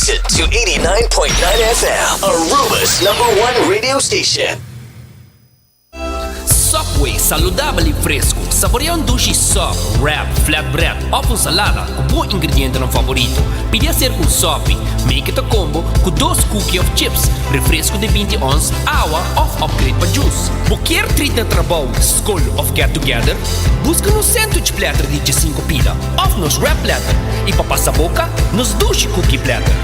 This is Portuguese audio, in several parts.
listen to 89.9 FM, Aruba's #1 radio station. Subway, saudável e fresco. Saboreia dushi soft, wrap, flatbread ou com salada com bom ingrediente no favorito. Pide ser com sopi. Make it a combo com 2 cookies of chips, refresco de 20 ons, água ou upgrade para juice. Quer treat na trabalho, school of get together? Busca no sandwich platter de 5 pila ou nos wrap platter. E para passar boca, nos dushi cookie platter.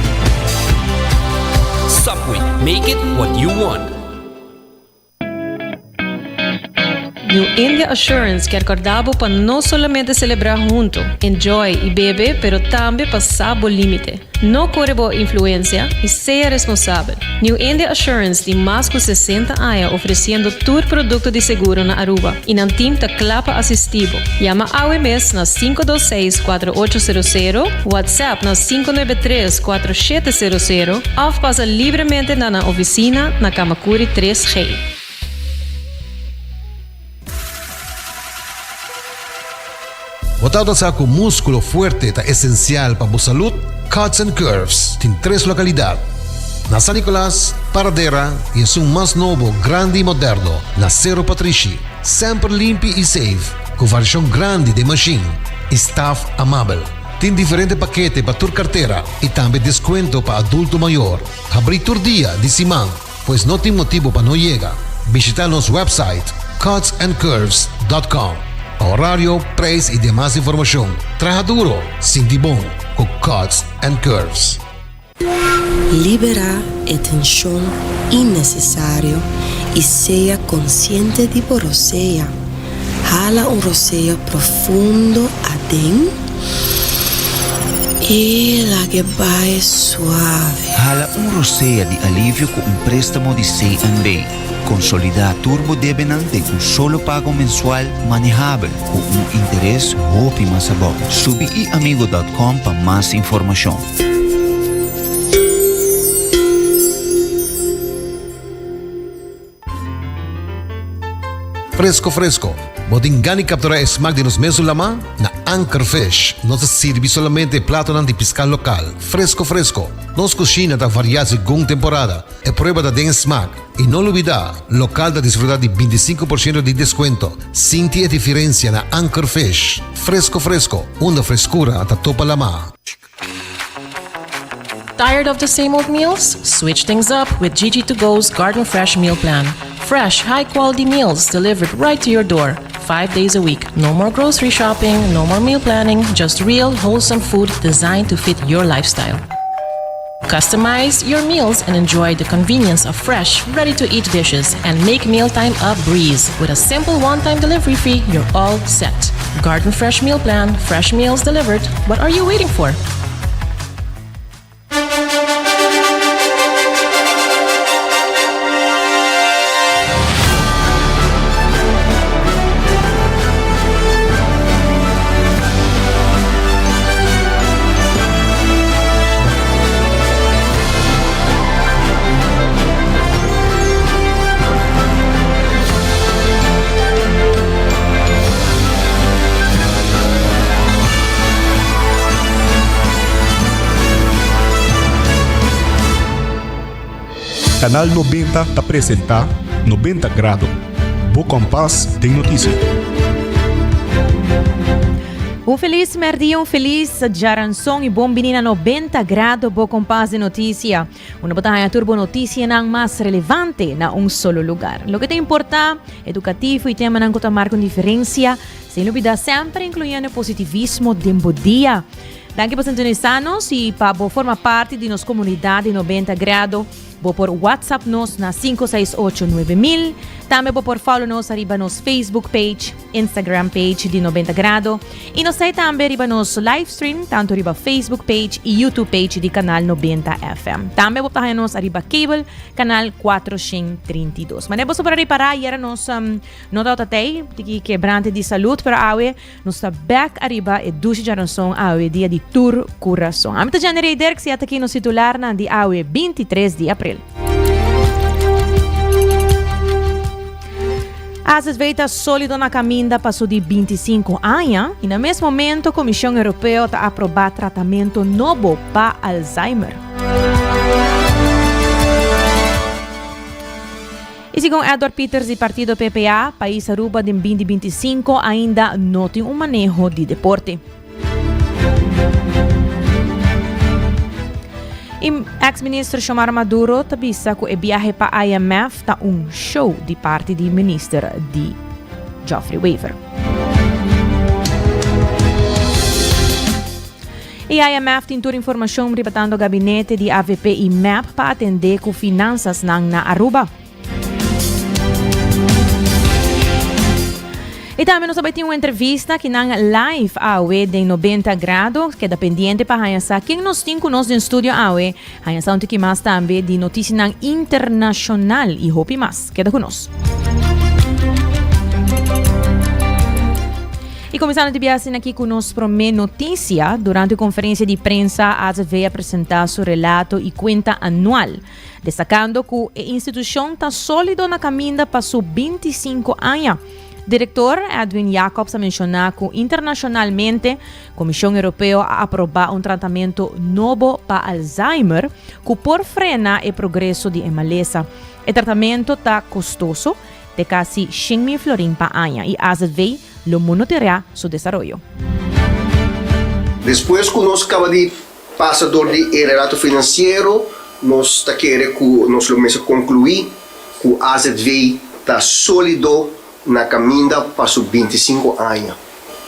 Subway, make it what you want. New India Assurance quer acordar para não somente celebrar junto, enjoy e beber, pero também passar o limite. Não corre boa influência e seja responsável. New India Assurance tem mais de 60 anos oferecendo todo produto de seguro na Aruba e não tem clapa assistivo. Llama AWMS na 526-4800, WhatsApp na 593-4700 ou passa livremente na oficina na Kamakuri 3G. Botado sa com músculo fuerte ta esencial para a saúde, Cuts and Curves tem 3 localidades. Na San Nicolás, Paradera e é mais novo, grande e moderno, na Cerro Patrici. Sempre limpo e safe, com versão grande de machine. Staff amável. Tem diferentes paquetes para tua carteira e também desconto para adulto maior. Abrir todo dia de semana, pois não tem motivo para não chegar. Visitar nosso website cutsandcurves.com. Horário, preço e demais informação. Traja duro, sinti bom, com Cuts and Curves. Libera a tensão innecessária e seja consciente de roceia. Jala roceia profundo adentro e la que vai suave. Jala roceia de alívio com préstamo de C&B. Consolidar Turbo Debenham tem solo pago mensual manejável com interesse roupa e mais bom. Subiamigo.com para mais informação. Fresco. Botingani capturar smack de nos mesos lama na Anchor Fish. Nos sirve solamente prato de pescar local. Fresco. Nos cozinha da variar según temporada. É prueba da den smack. E não olvidar, local da desfrutar de 25% de desconto. Sinti a diferença na Anchor Fish. Fresco. Uma frescura até topa lama. Tired of the same old meals? Switch things up with GG2Go's Garden Fresh Meal Plan. Fresh, high-quality meals delivered right to your door, 5 days a week. No more grocery shopping, no more meal planning, just real, wholesome food designed to fit your lifestyle. Customize your meals and enjoy the convenience of fresh, ready-to-eat dishes and make mealtime a breeze. With a simple one-time delivery fee, you're all set. Garden Fresh Meal Plan, fresh meals delivered. What are you waiting for? Canal 90 te apresenta 90 Grado. Bo Compass tem notícia. Feliz merdia, feliz Jaranson e bom menina 90 Grado Bo Compass de notícia. Uma batalha turbo notícia nang mais relevante na solo lugar. Lo que te importa, educativo e tema nang kota marca diferença, sem dúvida sempre incluindo positivismo dembo dia. Danke por sintonizarnos e para formar parte de nossa comunidade 90 Grado. Vou por WhatsApp nos na 5689000. Também vou por follow nos arriba nos Facebook page, Instagram page de 90 Grado. E nos sai também arriba nos live stream, tanto arriba Facebook page e YouTube page de canal 90 FM. Também vou parar nos arriba cable, canal 432. Mas vou para reparar, era nos nota tatei, de quebrante de saúde para awe, nos tá back arriba e dushi jaranson awe dia de Tour Coração. A mita janeiro que se aqui no titular na de awe 23 de abril. As esveitas sólido na caminda passou de 25 anos e no mesmo momento a Comissão Europeia está a aprovar tratamento novo para Alzheimer. E segundo Edward Peters do Partido PPA, país Aruba de 2025 ainda não tem manejo de deporte. E ex-ministro Xiomara Maduro tabisa que o viaje para IMF está show de parte do ministro de Geoffrey Weaver. E a IMF tem toda informação rebatando o gabinete de AVP e MEP para atender com finanças na Aruba. E também nós também temos uma entrevista que na live AUE de 90 graus, que é dependente para a quem nós tem conosco no estúdio AUE, a um que mais também de notícias internacional e hope mais. Queda conosco. E começando a viagem aqui conosco para uma notícia, durante a conferência de prensa, a veio apresentar seu relato e conta anual, destacando que a instituição está sólida na caminho para seus 25 anos. Diretor Edwin Jacobs mencionou que internacionalmente a Comissão Europeia aprovou um tratamento novo para Alzheimer que por frenar o progresso de emaleza. O tratamento está custoso, de quase 100.000 florins por ano e AZV lo monitorea su desarrollo. Depois que nós acabamos de passar do relato financeiro, nós está querendo que nós vamos concluir que o AZV está sólido na caminho para os 25 anos.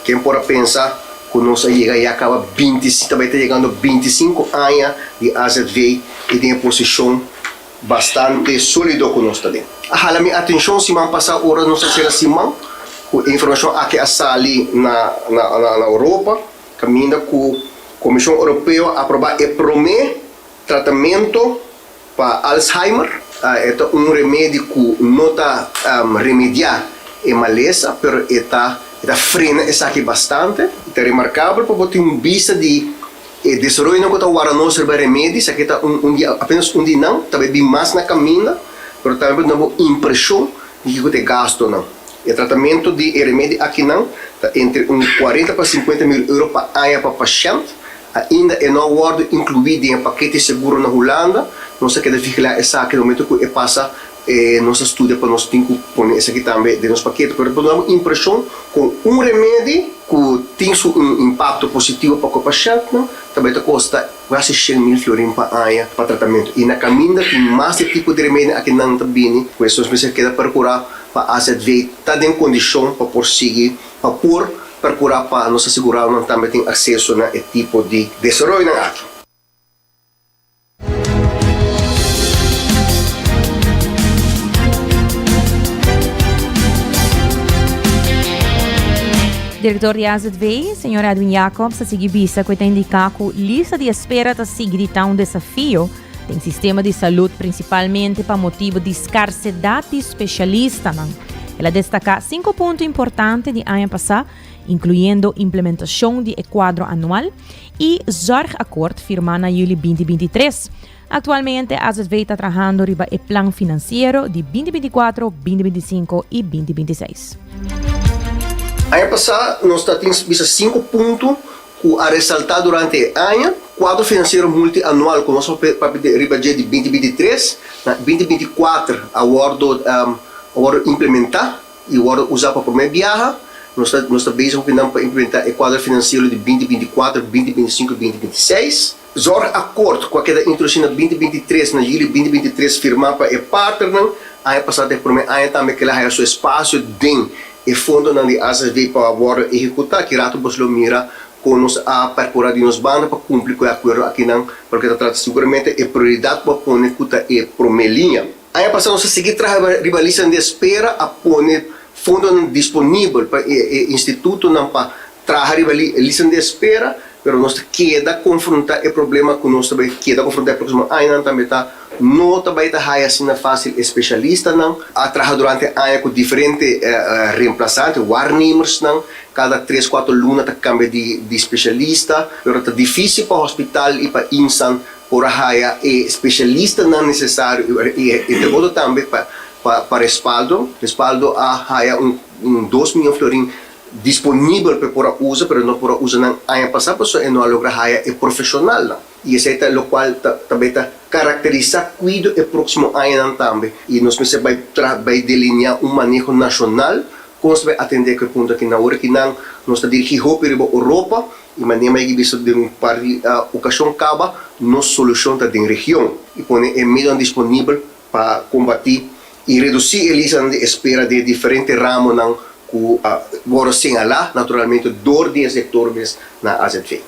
Quem pode pensar que nós acaba 25, também está chegando 25 anos de AZV e tem uma posição bastante sólida que nós está dentro. A minha atenção, se man passar horas, não sei se é Simão, a informação aqui ali na Europa, caminha com a Comissão Europeia aprovar o primeiro tratamento para Alzheimer. É remédio que não está remediar a maleza, mas está frena isso aqui bastante. É remarcável porque tem vista de desenvolvimento que está o serve remédio, isso aqui está apenas dia não, talvez bem mais na caminha, mas também não uma impressão de que tem gasto não. O tratamento de remédio aqui não está entre 40 para 50 mil euros por ano para paciente. Ainda é não guardo incluído em paquete seguro na Holanda. Nós queremos vigiar essa aqui no momento que passa nossa estudo para nós temos que pôr isso aqui também de nosso paquete. Mas nós temos impressão com remédio que tem um impacto positivo para o paciente, também custa quase 100.000 florins por ano para tratamento. E na caminho tem mais tipo de remédio aqui não está bem. Por isso nós queremos procurar para a AZV estar em condição para prosseguir, para procurar para nos assegurar que também tem acesso a esse tipo de desenvolvimento aqui. Diretor de AZV, Sr. Edwin Jacobs, a seguir vista que indica que a lista de espera está seguindo um desafio tem sistema de saúde principalmente para motivo de escassez de especialistas. Ela destaca 5 pontos importantes de ano passado, incluindo implementação de quadro anual e zorgacordo firmado em julho 2023. Atualmente, a AZV está trabalhando sobre o plano financeiro de 2024, 2025 e 2026. Ano passado, nós temos visto 5 pontos a ressaltar durante o ano. Quadro financeiro multianual que nós vamos de 2023, 2024, aguardo implementar e aguardo usar para o primeiro viagem. Nós estamos bem para implementar o quadro financeiro de 2024, 2025 e 2026. Zorg acordo com aquela introdução de 2023, na julho 2023, firmar para o partner. Ano passado, o primeiro ano também que ela tem seu espaço dentro do fundo de AZV para agora executar, que rato você mira com nós a procurar de nos banda para cumprir com o acordo aqui não, porque trata seguramente é prioridade para pôr cuta e promelinha. Aí passamos a seguir trabalhando rivalização de espera a pôr fundo disponível para o instituto não para trabalhar rivalização de espera, mas nós queda confrontar o problema que nós também queda confrontar o próximo ano também tá não também está assim fácil especialista não a trabalhar durante o ano com diferentes reemplaçantes warnimers não cada 3-4 lunas está cambia de especialista mas está difícil para o hospital e para insan por a especialista não necessário e também para respaldo a 2 milhões de florins disponível para usar, pero não para usar ng ano passado, so não logra haya é profissional na. E esse é o qual também caracteriza cuido e próximo ano também. E nós vai delinear manejo nacional, como se vai atender que ponto que na hora que nós está dirigindo para a Europa, e maneira que visto de par de ocasião acaba, nos solução da região e põe é meio disponível para combater e reduzir a lista de espera de diferentes ramos não que agora sem lá naturalmente dor de setores na AZV.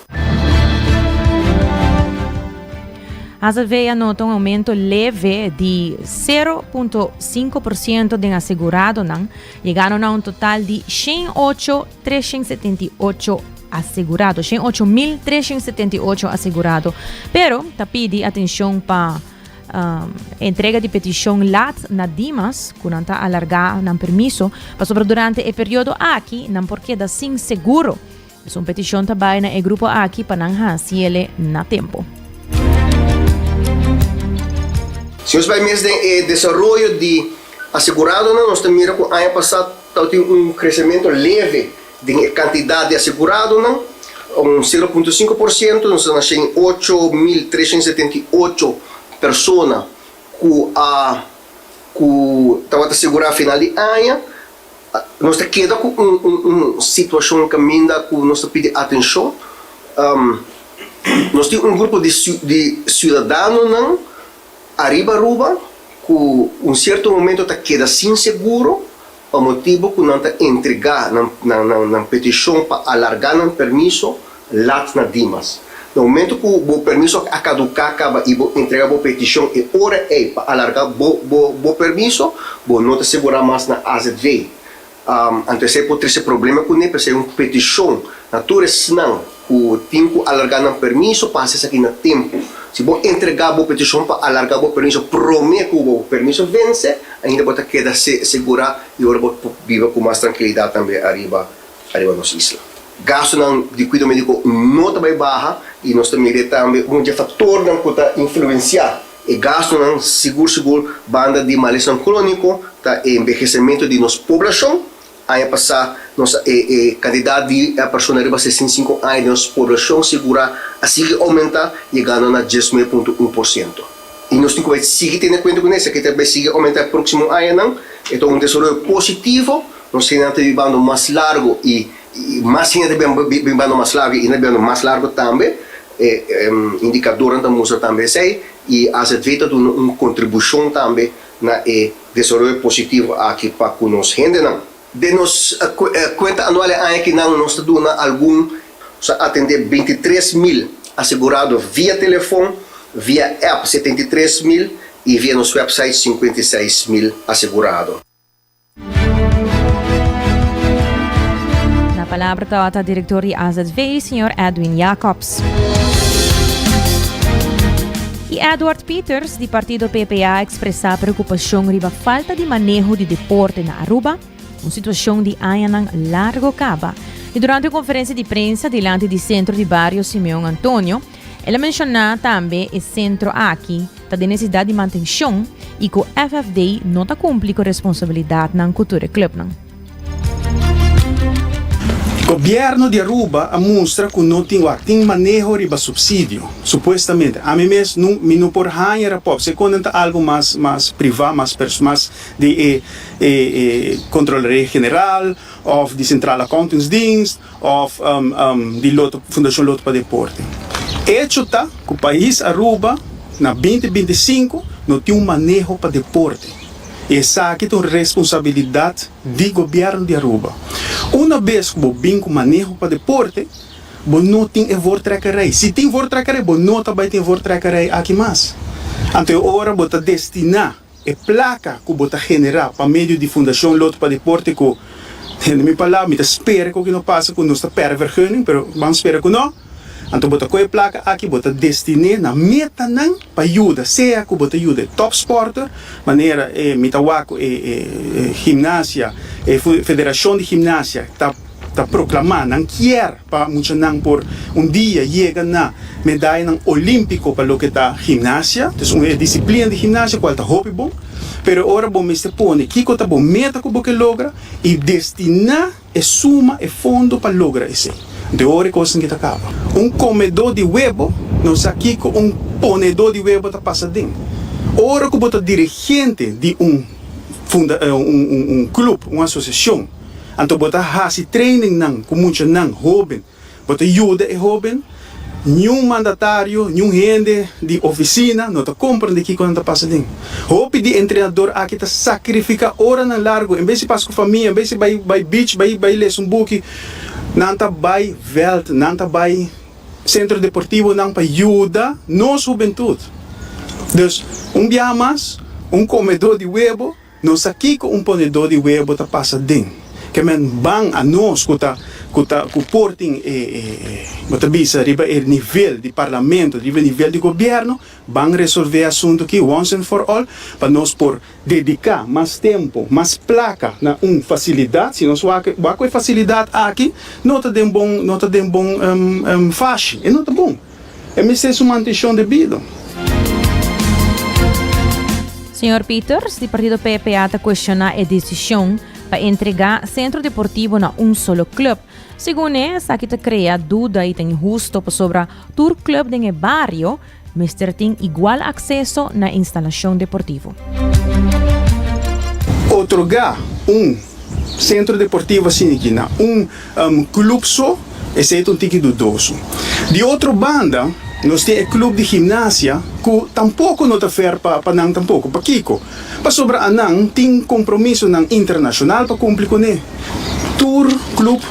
A AZV anota aumento leve de 0,5% de assegurado, chegando a total de 108.378 assegurado, 108.378 assegurado. Pero pide atenção para entrega de petição LAT na Dimas, quando alargar não permiso, para sobre durante o período aqui, não porque da sem seguro. É uma petição também na grupo aqui para não hacer na tempo. Se nós vamos ver o desenvolvimento de assegurado, nós temos que o ano passado tem crescimento leve de quantidade de assegurado, 0,5%, nós temos 8.378 pessoas que estão asseguradas a final de ano. Nós queda com uma situação que nós pedimos atenção. Nós temos grupo de cidadãos arriba, que um certo momento queda sem seguro, o motivo que não está entregar na petição para alargar o permisso lá na Dimas. No momento que o permisso acaba e entregar a petição e hora para alargar o permisso, não está segurar mais na AZV. Então, esse pode ser problema com ele, porque é uma petição natureza não, que tem que alargar o permisso para acessar aqui no tempo. Se você entregar a petição para alargar o permisso, promete que o permisso vence, ainda pode quedar segura e agora pode viver com mais tranquilidade também arriba nas islas. Gasto de cuidado médico não está bem baixa e nós também um fator que está influenciar. E gasto seguro banda de malestar crônico, tá envelhecimento de nossa população. Ano passado, nossa quantidade de pessoas arriba 65 anos, nossa população segura assim aumenta, chegando a 10,1%. E nós temos que seguir tendo em conta com isso, que também sigue aumentar no próximo ano. Então, um desenvolvimento positivo, nós estamos vivendo mais largo e mais gente vivendo mais largo e vivendo mais largo também. Indicador da música também sei e a certeza de uma contribuição também na desenvolvimento positivo aqui para conosco gente não. De nos conta anual que nós estamos algum atender 23.000 assegurados via telefone, via app 73.000 e via nosso website 56.000 assegurados. Na palavra está o diretor de AZV, Sr. Edwin Jacobs. E Edward Peters, do partido PPA, expressa preocupação sobre a falta de manejo de deporte na Aruba, uma situação de ano largo caba. E durante a conferência de prensa diante do Centro de Barrio Simeão Antônio, ela mencionou também o centro aqui, da necessidade de manutenção e que o FFD não está cumprindo com a responsabilidade na cultura club. O governo de Aruba mostra que não tem manejo de subsídio, supostamente. A mim mesmo não por ganhar a pop. Se quando algo mais privado, mais de controle general, ou de central accountingsdienst, ou de fundação Loto para Deporte. Hecho está que o país Aruba na 2025 não tem manejo para deporte. Essa aqui é uma responsabilidade do governo de Aruba. Uma vez que você tem manejo para deporte, você não tem vortracarei. Se tem vortracarei, você não também tem vortracarei aqui mais. Então, agora você destinar a placa que você generar para meio de fundação Loto para Deporte, que, na minha palavra, eu espero que não passe com nossa pervergüenza, mas vamos esperar que não. Então, você com a placa aqui, você destinar na meta para ajuda, seja que você ajuda top sporter, maneira, mitawaco, gimnasia, federação de gimnasia, está proclamando, não quer para muitos por dia chega na medalha olímpico para o que está gimnasia, então uma disciplina de gimnasia qual está bom, pero agora vamos pôr que está bom meta que você logra e destinar é suma, é fundo para lograr isso. De hora coisa que acaba. Comedor de huevo, nós aqui com ponedor de huevo está passando. Ora que bota dirigente de clube, uma associação, então bota hasi training com muitos jovens, bota ajuda é jovem, nenhum mandatário, nenhum gente de oficina, não está comprando aqui quando está passando. Hope de treinador aqui está sacrifica hora na largo, em vez de passar com a família, em vez de vai beach, vai ler um book, não está vai veld, não está vai centro deportivo, não para ajuda nossa juventude. Então, dia mais, comedor de huevo, nós aqui com ponedor de huevo está passando. Que men bang a nós que portem riba o nível de parlamento, riba o nível de governo, vão resolver assunto aqui once and for all, para nós por dedicar mais tempo, mais placa na facilidade. Se nós com facilidade aqui, não tem bom faixa, e não está bom. É preciso uma atenção devida. Senhor Peters, do Partido PPA está questionando a decisão para entregar centro deportivo na solo clube. Segundo essa, que cria dúvida e tem injusto sobre o clube de barrio, mas tem igual acesso na instalação deportivo. Otorgar centro deportivo assim aqui, na clube só, esse é um tique dudoso. De outra banda, nós temos o clube de ginásio que tampouco não está fair para não tampouco para Kiko. Para sobre a não tem compromisso não internacional para cumprir com ele. Tour clube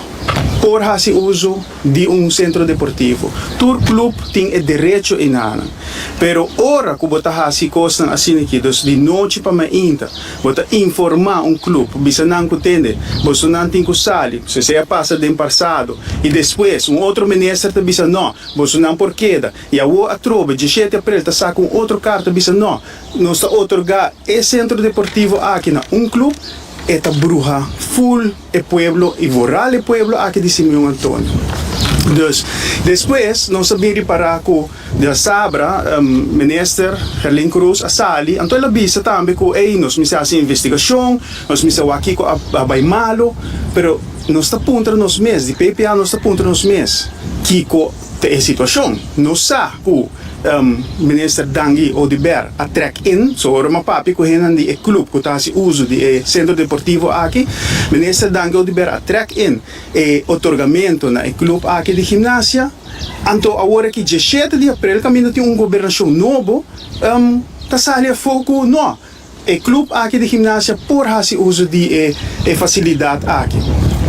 por fazer uso de centro deportivo. Tour clube tem o direito em nada. Pero ora que você faz coisas assim aqui, de noite para mainta, você informar clube, bisa não entende, você não tem que sair, se passa de passado e depois outro ministro te bisa não, você não por queda, e a trova de 7 de abril te saca outro carta bisa não, nós otorgar esse centro deportivo aqui na clube. Esta bruja full e pueblo e voral e pueblo aqui de Simeão Antônio. Dus, depois, nós sabemos reparar que a Sabra, ministro Herlin Cruz, a Sali, então ela visa também que nós fazemos investigação, nós fazemos aqui com a Baimalo, pero nós está apontando nos meses, de PPA nós está apontando nos meses, que é a situação, nós sabemos minister Dangi Odiber a track in, so uma papi ko hinan di club ko ta si uso di centro deportivo aqui, minister Dangi Odiber a track in otorgamento na club aqui de gimnasia, anto agora que 17 de abril caminho tem governação novo, ta sali a foco no club aqui de gimnasia por hasi uso di facilidade aqui.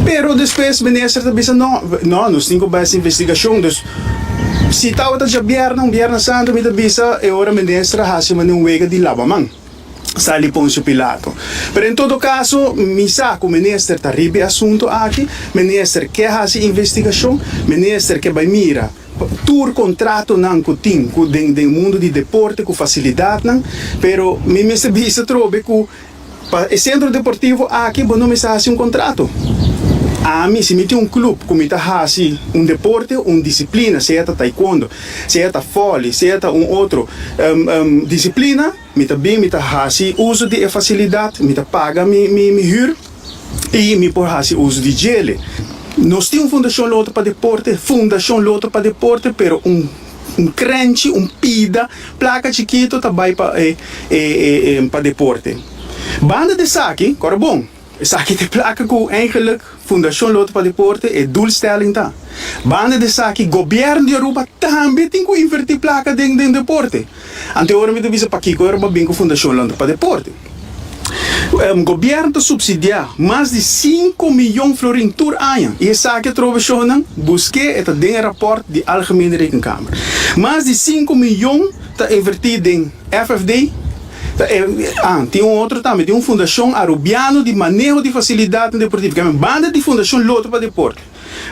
Pero depois minister também não, nós temos que fazer investigação dos se estava já Viernes Santo, me avisa e ora ministra hasi man wega di lavamang. Sali Poncio Pilato. Pero em todo caso, me saco ministro taribe assunto aqui, ministro que hasi investigação, ministro que vai mira tur contrato não kuting ku den mundo de deporte com facilidade não, pero me avisa trobe ku o centro deportivo aqui bom me hasi contrato. A mim, se me tem clube, como está assim, deporte, disciplina, seja taekwondo, seja vôlei, seja outro disciplina, me está bem, me está assim, uso de facilidade, me está paga, me hur, e me por assim, uso de gele. Nós temos fundação loto para deporte, pero crunch, pida, placa chiquito, também para deporte. Banda de saque, agora bom. Saque de placa que eigenlijk Fundação Loto para Deporte é doelstelling tá. Banda de saque governo de Aruba também tem que invertir placa dentro do deporte. Anteriormente me disse para que agora bem com Fundação Loto para Deporte. O governo subsidia mais de 5 milhões de florins por ano. E essa que trova shonan busquei eta den rapport de Algemene Rekenkamer. Mais de 5 milhões está invertido em FFD. Tem outro também, tem fundação arubiano de manejo de facilidade deportiva, que é uma banda de fundação Loto para Deporte.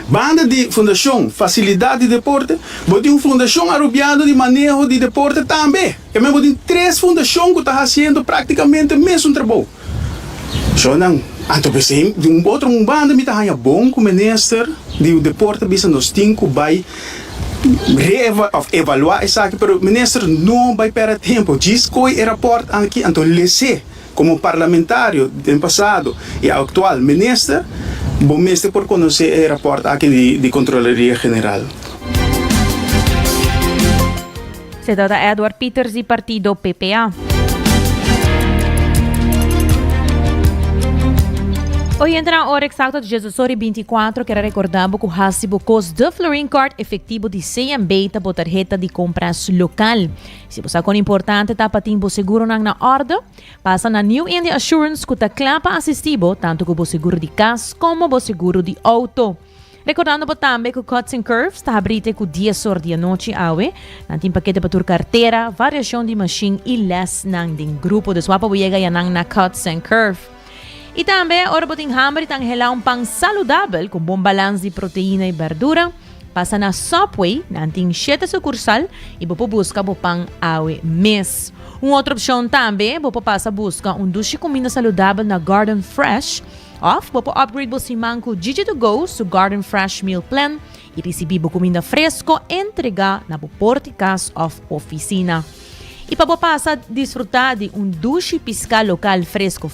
Banda de fundação facilidade de deporte, tem fundação arubiano de manejo de deporte também. Que é mesmo tem 3 fundações que estão fazendo praticamente o mesmo trabalho. So não, então pensei, de outro banda me está bom com o ministro de deporte, bisa nos tinco vai evaluar essa aqui, pero o ministro não vai perder tempo. Diz que o rapport aqui, então lese como parlamentário do passado e atual ministro, Bom mestre por conocer el rapport aqui de Controlaria General. Se trata Edward Peters y partido PPA. Hoy entra a hora exacta de 18h24, que era recordado que o recibo custo de Florin Card efetivo de CMB por tarjeta de compras local. Se você com importante tá para tempo seguro na ordem, passa na New India Assurance que tá clapa assistivo tanto com o seguro de casa como o seguro de auto. Recordando também que o Cuts and Curves está aberto com 10 horas da noite awe, tem paquete para tua carteira, variação de machine e less nang din grupo de swapa buiega yanang na Cuts and Curve. E também, ora botin hambre tang hela pang saludável com bom balanço de proteína e verdura. Passa na Subway, na anting 7 sucursal, e você busca o pang awe mês. Outra opção também, você passa busca duche comida saudável na Garden Fresh. Você upgrade você manco Gigi to Go su Garden Fresh Meal Plan e receber comida fresco entregar na porticas of oficina. E para você desfrutar de duche piscal local fresco,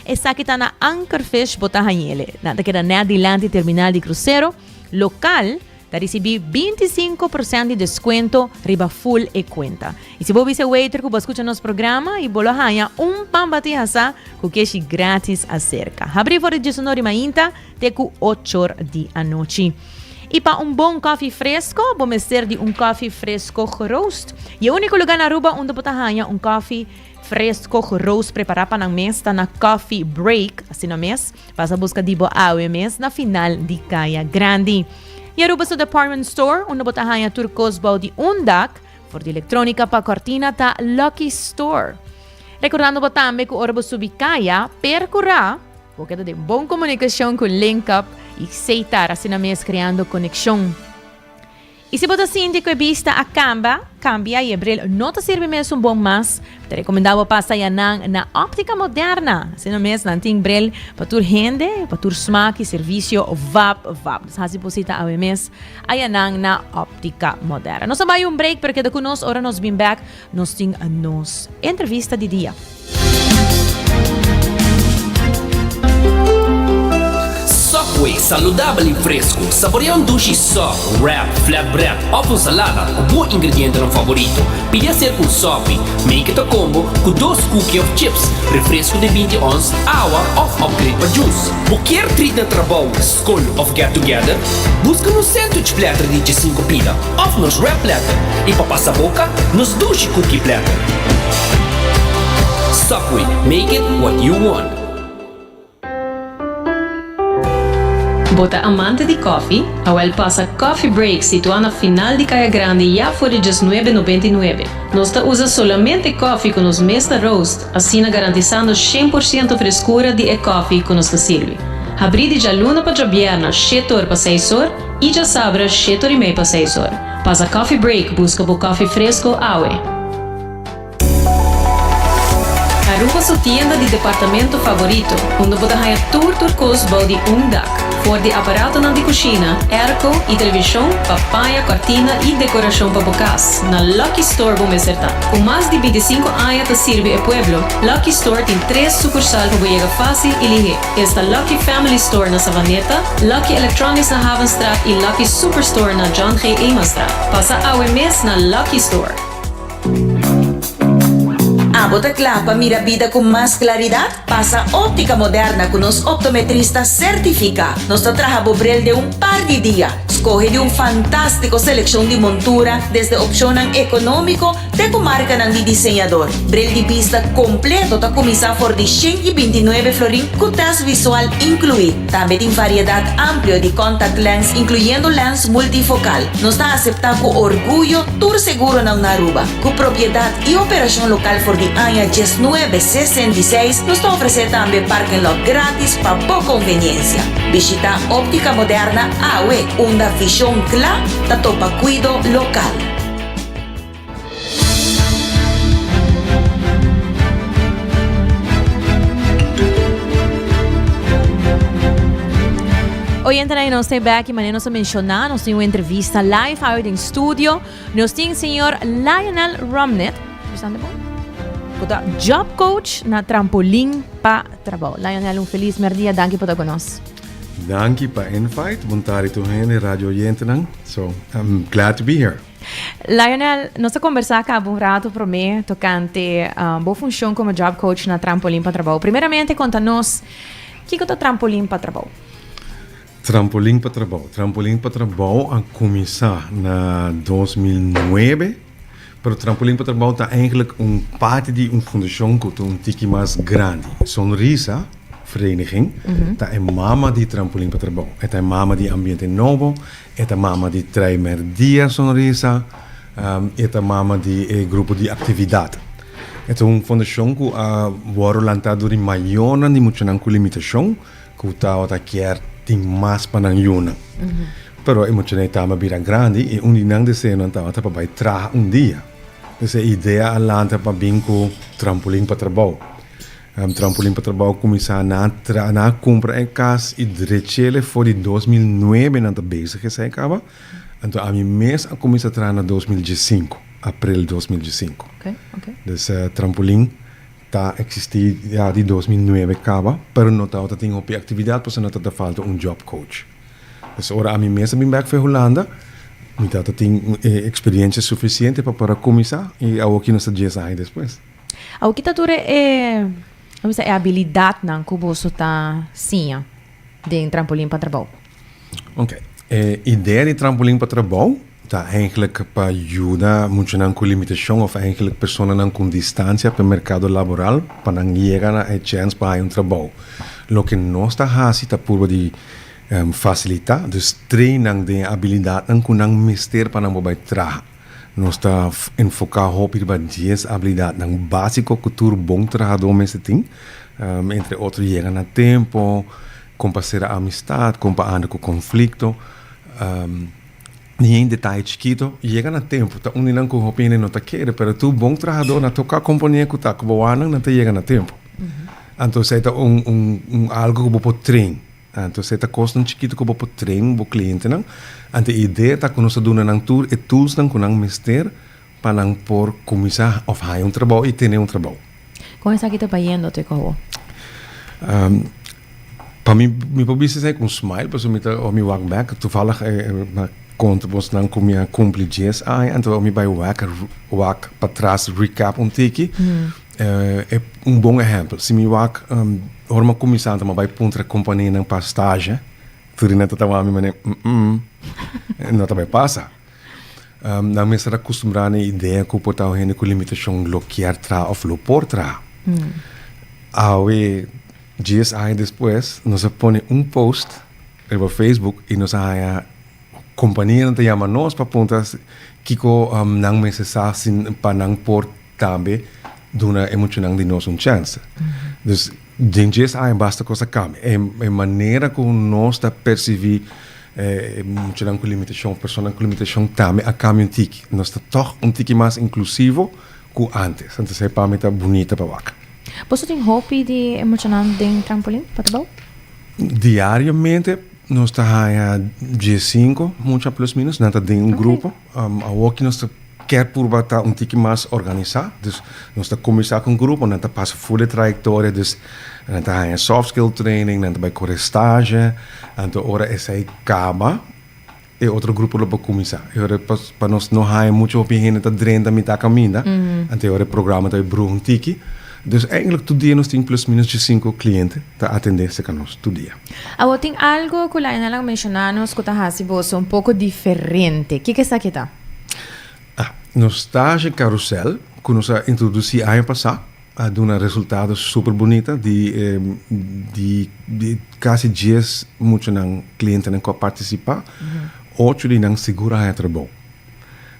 essa aqui está na Anchorfish Botahanhele. Nada que era na Adelante Terminal de Cruzeiro, local, está receber 25% de desconto, riba full e conta. E se você é waiter que você escuta nosso programa, e você ganha pambati hasa, que é grátis acerca. Abrir fora de 19 mainta, até 8 horas da noite. E para bom coffee fresco, vamos ter de coffee fresco roast. E o único lugar na Aruba onde você ganha coffee fresco roast preparado para o mês está na Coffee Break, assim no mês. Passa a busca de boa mês na final de Caia Grande. E Aruba seu department store, onde você ganha turcos bau de undak, for de eletrônica para cortina está Lucky Store. Recordando você também que o Aruba subi Caia, percorra, porque tem boa comunicação com Link Up e aceitar assim na mês criando conexão. E se você sente que a vista cambia e abril não te serve mesmo bom mais, te recomendava passar na óptica moderna. Assim na mês, não tem abril para tu rende, para tu smaak e serviço VAP. Assim você está a mês, aí na óptica moderna. Nós vamos a break, porque de conosco, ora nós vim back, nós temos a nossa entrevista de dia. Subway, saudável e fresco. Saboreia duche soft, wrap, flatbread, ou salada com bom ingrediente no favorito. Pide ser com sopi, make it a combo com 2 cookies of chips, refresco de 20 ons, água ou upgrade para juice. Qualquer treat na trabalho, school of get together, busca no sandwich platter de 5 pila, ou nos wrap platter. E para passar a boca, nos duche cookie platter. Subway, make it what you want. Bota amante de coffee, a passa Coffee Break situado na final de Caia Grande já for de 19,99. Nós usa solamente coffee com os mês da roast, assim garantizando 100% frescura de coffee que nos serve. Abrir de luna para viernes, 7 horas para 6 horas, e já sabra 7 horas e meia para 6 horas. Passa Coffee Break, busca por coffee fresco, awe. Aruba sua tienda de departamento favorito, onde você ganha turcos bau de undak, for de aparato de cozinha, airco e televisão, papaya, cortina e decoração para casa. Na Lucky Store vamos acertar. Com mais de 25 anos te serve o pueblo, Lucky Store tem 3 sucursais para chegar fácil e ligeiro. Esta Lucky Family Store na Savaneta, Lucky Electronics na Havenstraat e Lucky Superstore na John G. Eamonstraat. Passa a mês na Lucky Store. Bota clapa, mira vida con más claridad. Pasa óptica moderna con los optometristas certificados. Nos trabaja Bobrel de un par de días. Escoge de un fantástico selección de montura, desde opción económico de comarca de diseñador. Brel de vista completo ta comisa for de 129 florín con tras visual incluido. También en variedad amplia de contact lens, incluyendo lens multifocal. Nos da aceptar con orgullo tour seguro na Aruba. Con propiedad y operación local for de año 1966, nos ofrece también parking lot gratis para poca conveniencia. Visita Óptica Moderna AWE, una visión clara de topa cuido local. Hoy entra en nuestro back y mañana nos mencionar, nos tiene una entrevista live hoy en estudio. Nos tiene el señor Lionel Romnet, job coach na trampolim para trabalho. Lionel, feliz merdia, danke por estar conosco. Dank je pa invite. Montari to hen radio Yentenang. So I'm glad to be here. Lionel, nós vamos conversar cá um rato para mim, tocante boa função como job coach na Trampolim para Trabalho. Primeiramente, conta-nos o que é o Trampolim para Trabalho. Trampolim para Trabalho a começar na 2009. Pero Trampolim para Trabalho está eigenlijk parte de fundação que é tiki mais grande. Sonrisa vereniging, tá é mama de Trampolim para Trabalho. É mama de Ambiente Novo, é mama de Primer Dia Sonrisa, é mama de grupo de atividade. É uma fundação que agora lançada de maior de muita limitação, que está quer tem mais para não. Pero é muito nem bira grande e não deseja não tá para trabalhar dia. Essa ideia alanta para bem com Trampolim para Trabalho. Trampolim para Trabalho começar na compra em casa e direito foi de 2009 na bezig is acaba. Então a mim mês começa a trabalhar na 2005, abril de 2005. Okay. Dus Trampolim está existir de 2009 acaba, pero não tá tem op atividade porque não tá falta job coach. Dus ora a mim mês bem back para Holanda. Então tem experiência suficiente para começar e aqui nós já depois. A que é a habilidade não que você está sim de Trampolim para Trabalho. Ok. Ideia de Trampolim para Trabalho está eigenlijk para ajudar muito com limitação ou eigenlijk pessoas com distância para o mercado laboral para não chegar a chance para trabalho. Lo que nós está fazendo está por de facilitar, dus training de habilidade que não mister para não trabalhar. Nós está enfocar op de 10 habilidades básico que todo bom trabalhador mesmo tem, entre outros chegar a tempo, comparecer a amistade, comparar com conflito, nem detalhe chiquito, chega a tempo, tá não com opinião não tá querer, pero tu bom trabalhador na tocar companhia que tá com boa não tá chega a tempo. Então é algo que pode treinar. Então, se custa chiquito que você treina o cliente, não? A ideia é que nós fazemos tour e tools que nós mister para não por começar a fazer trabalho e ter trabalho. Como está aqui trabalhando, te como? Para mim, me pode dizer com smile, porque eu me walk back, toevallig conta você não comia cumprir 10 anos, então eu me vai walk para trás recap tiki. É bom exemplo. Se me walk horma começando mas vai puntra companhia na pastagem tudo não tá a mim não tá vai passa na mesa era acostumado a ideia que o portal tem com limitação bloquear tra ou flopor tra dias aí depois nós põe post no Facebook e nós a companhia não te chama nós para puntas que não mesa sin para não por também dona emocional de nós chance. Dus dinges basta coisa cambia. É maneira como nós está perceber emocional com limitação, pessoa com limitação também a cambio tique. Nós está toch tique mais inclusivo que antes. Antes é para mim tá bonita para vaca. Você tem hobby de emocional de Trampolim para Trabalho? Diariamente nós está a G5, muito plus minus, nós está dentro grupo. Aqui nós quer por bater tique mais organizado, dus nós está começar com grupo, nós está passa full trajetória, dus nós está em soft skill training, nós está vai correr estágio, então ora essa aí acaba e outro grupo para começar. Ora para nós não há muito opinião está dentro da mitad caminho, então ora programa está bruno tiki. Dus eigenlijk todo dia nós temos plus minus de 5 clientes para atender-se com nós todo dia. Agora tem algo que o Lionel mencionou que está fazendo pouco diferente. O que é isso aqui tá? No estágio Carousel, que nós introduzimos ano passado, deu um resultado super bonito de quase 10 muitos clientes que participam, 8 de não segura a trabalho.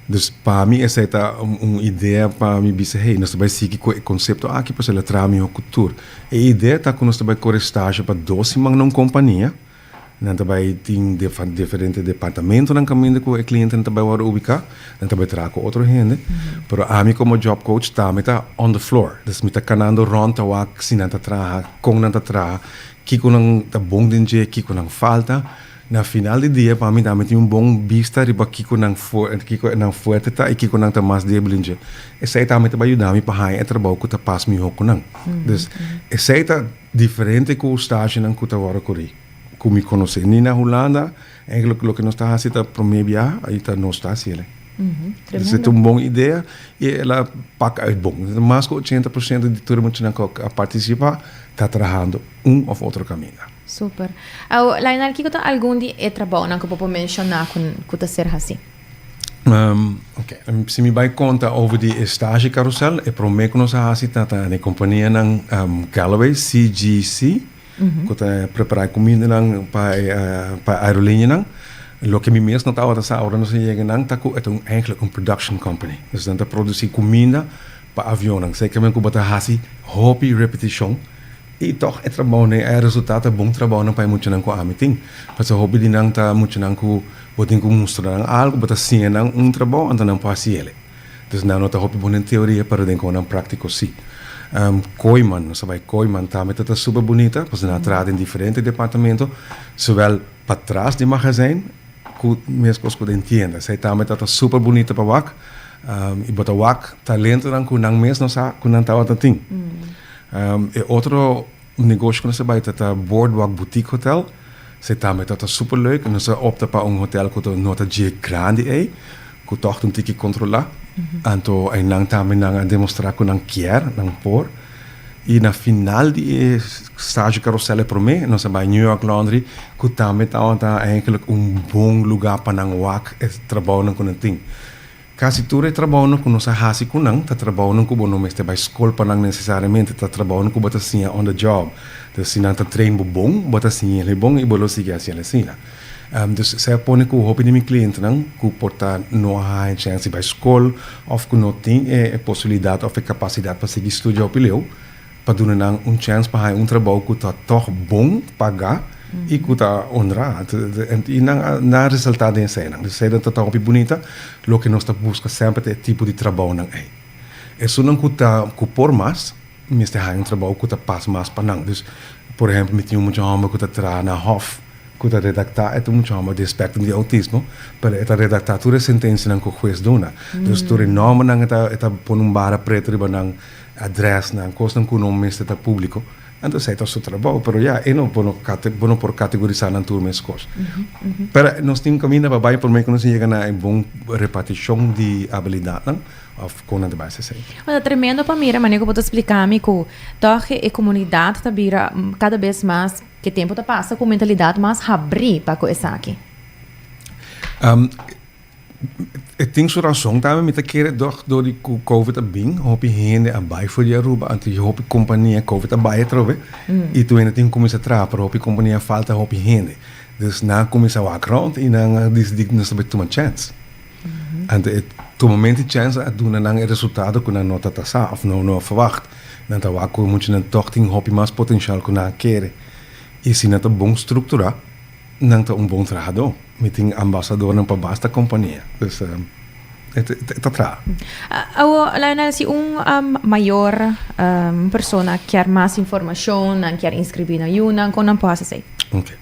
Dus para mim essa é uma ideia para mim dizer, hey, nós vamos seguir com o conceito aqui para ele trazer a cultura. A ideia é que nós vamos correr estágio para 12 numa companhia. Nós também tem diferentes departamentos na caminho que o cliente não vai ubicar, nós também trago outra gente. Mas a mim como job coach também está on the floor, dus me está canando rond a se não está traga, como não está traga, que não está bom de dia, que não falta. Na final do dia para mim também tem bom vista de que não forte tá e que não está mais débil de dia. Essa aí também vai ajudar me para o trabalho que está passando melhor com não. Dus essa aí está diferente com o estágio não que está agora correr. como me conhecer. Nem na Holanda, eigenlijk o que nós está fazendo para mim aí está não está assim. Dus het is een boa ideia e ela paga uit bom. Mais que 80% de turma que participa está trabalhando of outro caminho. Super. Lionel, que tá algum dia trabalho não que eu posso mencionar com tá ser assim? Okay. Se me vai conta over die stage carousel, e para mim que nós fazemos na companhia ng Galloway CGC, que tá preparar comida ng para aerolínea ng. Lo que me mesmo não estava a hora não se chega não, tá é eigenlijk een production company. Dus dan produzir comida para avião. Zeker men que bota hasi hobby repetition. E toch é trabalho é resultado é bom trabalho para muito não com a meeting. Para hobby de não tá muito não com botem com mostrar algo, bota sim não trabalho então não passa ele. Dus não tá hobby bom em teoria para den com não prático sim. Koiman, sabe Koiman tá met tá super bonita, pois na trada em diferentes departamentos, zowel para trás de magazijn que mesmo coisas que entenda. Sei também tá super bonita para wak. E bota wak talento não com não mesmo não sa com não tá outra ting. E outro negócio que nós vai tá Boardwalk Boutique Hotel. Sei também tá super leuk. Nós opta para hotel que nota de grande é, que toch um tiki controlar. Então aí não também não demonstrar que não quer, não por. E na final de stage carousel para mim, nós vai New York Laundry, que também tá eigenlijk bom lugar para não wak trabalhar com ting. Quase tudo é trabalho com nós hasi com não, tá trabalhando com não mestre vai escola para não necessariamente tá trabalhando com bota assim on the job. Então se não tá treino bom, bota assim ele bom e bolo seguir assim lá. Dus zij ponen que o hobby de mijn cliënten não, que porta não há chance para escola, of que não tem possibilidade ou capacidade para seguir estudar o pileu, para dar chance para trabalho que tá toch bom pagar e que tá honrado e na resultado em cena. Dus zij dat tá hobby bonita, lo que nós tá busca sempre é tipo de trabalho não é. Isso não que por mais, mas tem trabalho que tá passa mais para não. Dus por exemplo, me tinha muito homem que tá tra na hof que está redactar é muito chamado de espectro de autismo, para está redactar toda a sentença não que o juiz dona. Então, toda norma não está por barra preta riba não adresse não coisa não que o nome está público. Então, sai todo o trabalho, pero já é não por categorizar não tudo as coisas. Pero nós temos caminho para baixo por meio que nós chegamos a uma repetição de habilidade, não? Of com a base sei. Olha, tremendo para mim, maneira que eu vou explicar-me que torre e comunidade tá vira cada vez mais que tempo tá passa com mentalidade mais abrir para coisa aqui. Ik denk zo razão também met keren door die COVID bem, hoop je heen aan bij voor die Aruba, antes je hoop je companhia COVID bij trove, e tu ainda tem começa a trapar, hoop je companhia falta hoop je heen. Dus na começa a walk around e na decidir não saber tomar chance. En tu momento chance a doen en resultado que na nota tá of não verwacht. Dan tá wako moet je dan toch ting hoop je mais potencial que na keren. E se não tá bom estruturar, não tá bom trabalhador. Meeting ambassador ng pabasta companhia. Dus ito tra. Lionel, si maior persona quer mais informação, quer inscrever na Yuna, como não pode ser? Ok.